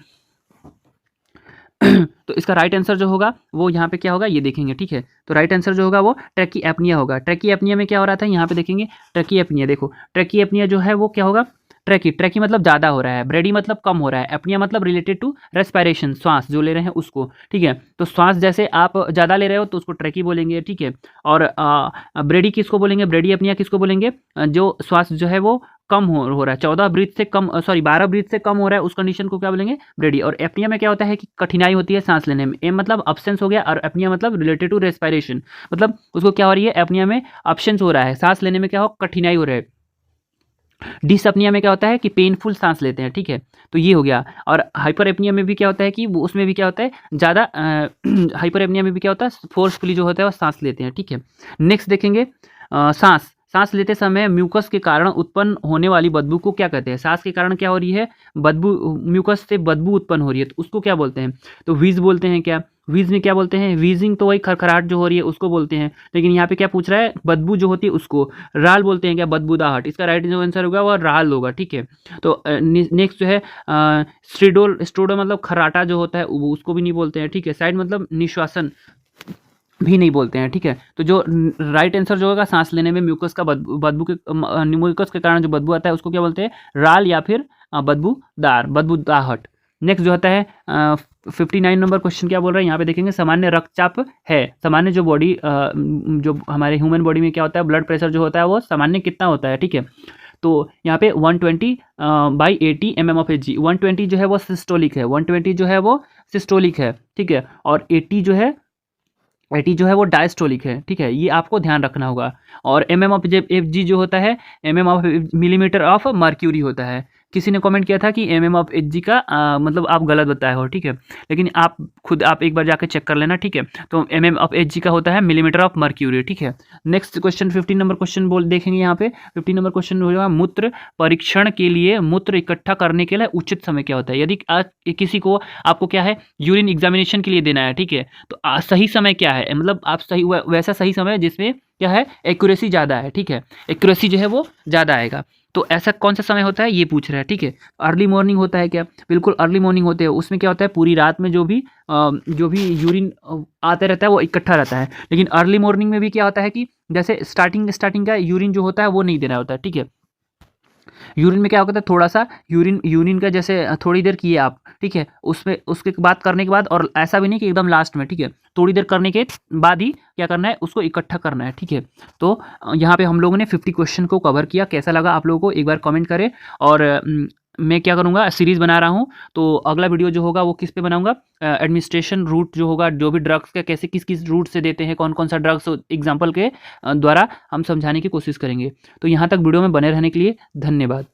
[SPEAKER 1] तो इसका राइट आंसर जो होगा वो यहाँ पे क्या होगा, ये देखेंगे, ठीक है। तो राइट आंसर जो होगा वो ट्रैकी एपनिया होगा। ट्रैकी एपनिया में क्या हो रहा था, यहाँ पे देखेंगे ट्रैकी एपनिया, देखो ट्रैकी एपनिया जो है वो क्या होगा, ट्रैकी मतलब ज़्यादा हो रहा है, ब्रेडी मतलब कम हो रहा है, एपनिया मतलब रिलेटेड टू रेस्पिरेशन, श्वास जो ले रहे हैं उसको, ठीक है। तो श्वास जैसे आप ज़्यादा ले रहे हो तो उसको ट्रैकी बोलेंगे, ठीक है। और ब्रेडी किसको बोलेंगे, ब्रेडी एपनिया किसको बोलेंगे, जो श्वास जो है वो कम हो रहा है, 14 ब्रीथ से कम, 12 ब्रीथ से कम हो रहा है, उस कंडीशन को क्या बोलेंगे, ब्रेडी। और एपनिया में क्या होता है कि कठिनाई होती है सांस लेने में, एम मतलब अब्सेंस हो गया, और एपनिया मतलब रिलेटेड टू रेस्पिरेशन, मतलब उसको क्या हो रही है, एपनिया में अब्सेंस हो रहा है, सांस लेने में क्या हो, कठिनाई हो रहा है। डिसअपनिया में क्या होता है कि पेनफुल सांस लेते हैं, ठीक है। तो ये हो गया। और हाइपर एपनिया में भी क्या होता है कि उसमें भी क्या होता है, ज़्यादा हाइपर एपनिया में भी क्या होता है, फोर्सफुली जो होता है वो सांस लेते हैं, ठीक है। नेक्स्ट देखेंगे, सांस लेते समय म्यूकस के कारण उत्पन्न होने वाली बदबू को क्या कहते हैं। सांस के कारण क्या हो रही है, बदबू, म्यूकस से बदबू उत्पन्न हो रही है, तो उसको क्या बोलते हैं, तो व्हीज बोलते हैं। क्या व्हीज में क्या बोलते हैं, व्हीजिंग तो वही खरखराहट जो हो रही है उसको बोलते हैं, लेकिन यहाँ पे क्या पूछ रहा है, बदबू जो होती है उसको राल बोलते हैं क्या, बदबूदाहट। इसका राइट जो आंसर होगा वो राल होगा, ठीक है। तो नेक्स्ट जो है स्ट्रोडो मतलब खर्राटा जो होता है उसको भी नहीं बोलते हैं, ठीक है। साइड मतलब निश्वासन भी नहीं बोलते हैं, ठीक है। तो जो राइट आंसर जो होगा, सांस लेने में म्यूकस का म्यूकस के कारण जो बदबू आता है उसको क्या बोलते हैं, राल या फिर बदबूदाहट। नेक्स्ट जो होता है 59 नंबर क्वेश्चन क्या बोल रहा है, यहाँ पे देखेंगे, सामान्य रक्तचाप है, सामान्य जो बॉडी जो हमारे ह्यूमन बॉडी में क्या होता है, ब्लड प्रेशर जो होता है वो सामान्य कितना होता है, ठीक है। तो यहाँ पे 120/80 mm/Hg, 120 जो है वो सिस्टोलिक है, 120 जो है वो सिस्टोलिक है, ठीक है। और 80 जो है वो डायस्टोलिक है, ठीक है। ये आपको ध्यान रखना होगा। और mm/Hg जो होता है, मिलीमीटर ऑफ मर्क्यूरी होता है। किसी ने कमेंट किया था कि mm/Hg का मतलब आप गलत बताए हो, ठीक है। लेकिन आप एक बार जाकर चेक कर लेना, ठीक है। तो mm/Hg का होता है मिलीमीटर ऑफ मर्क्यूरी, ठीक है। नेक्स्ट क्वेश्चन 15 नंबर क्वेश्चन देखेंगे यहाँ पे। 15 नंबर क्वेश्चन होगा, मूत्र परीक्षण के लिए मूत्र इकट्ठा करने के लिए उचित समय क्या होता है। यदि किसी को आपको क्या है, यूरिन एग्जामिनेशन के लिए देना है, ठीक है, तो सही समय क्या है, मतलब आप वैसा सही समय जिसमें क्या है, एक्यूरेसी ज़्यादा है, ठीक है, एक्यूरेसी जो है वो ज़्यादा आएगा। तो ऐसा कौन सा समय होता है, ये पूछ रहा है, ठीक है। अर्ली मॉर्निंग होता है क्या, बिल्कुल अर्ली मॉर्निंग होते हैं। उसमें क्या होता है, पूरी रात में जो भी यूरिन आते रहता है वो इकट्ठा रहता है। लेकिन अर्ली मॉर्निंग में भी क्या होता है कि जैसे स्टार्टिंग का यूरिन जो होता है वो नहीं देना होता है, ठीक है। यूरिन में क्या होता है, थोड़ा सा यूरिन का जैसे थोड़ी देर किए आप, ठीक है, उसमें उसके बाद करने के बाद, और ऐसा भी नहीं कि एकदम लास्ट में, ठीक है, थोड़ी देर करने के बाद ही क्या करना है, उसको इकट्ठा करना है, ठीक है। तो यहाँ पे हम लोगों ने 50 क्वेश्चन को कवर किया। कैसा लगा आप लोगों को एक बार कमेंट करें। और मैं क्या करूँगा, सीरीज़ बना रहा हूँ, तो अगला वीडियो जो होगा वो किस पे बनाऊँगा, एडमिनिस्ट्रेशन रूट जो होगा, जो भी ड्रग्स का कैसे किस रूट से देते हैं, कौन कौन सा ड्रग्स एग्जाम्पल के द्वारा हम समझाने की कोशिश करेंगे। तो यहाँ तक वीडियो में बने रहने के लिए धन्यवाद।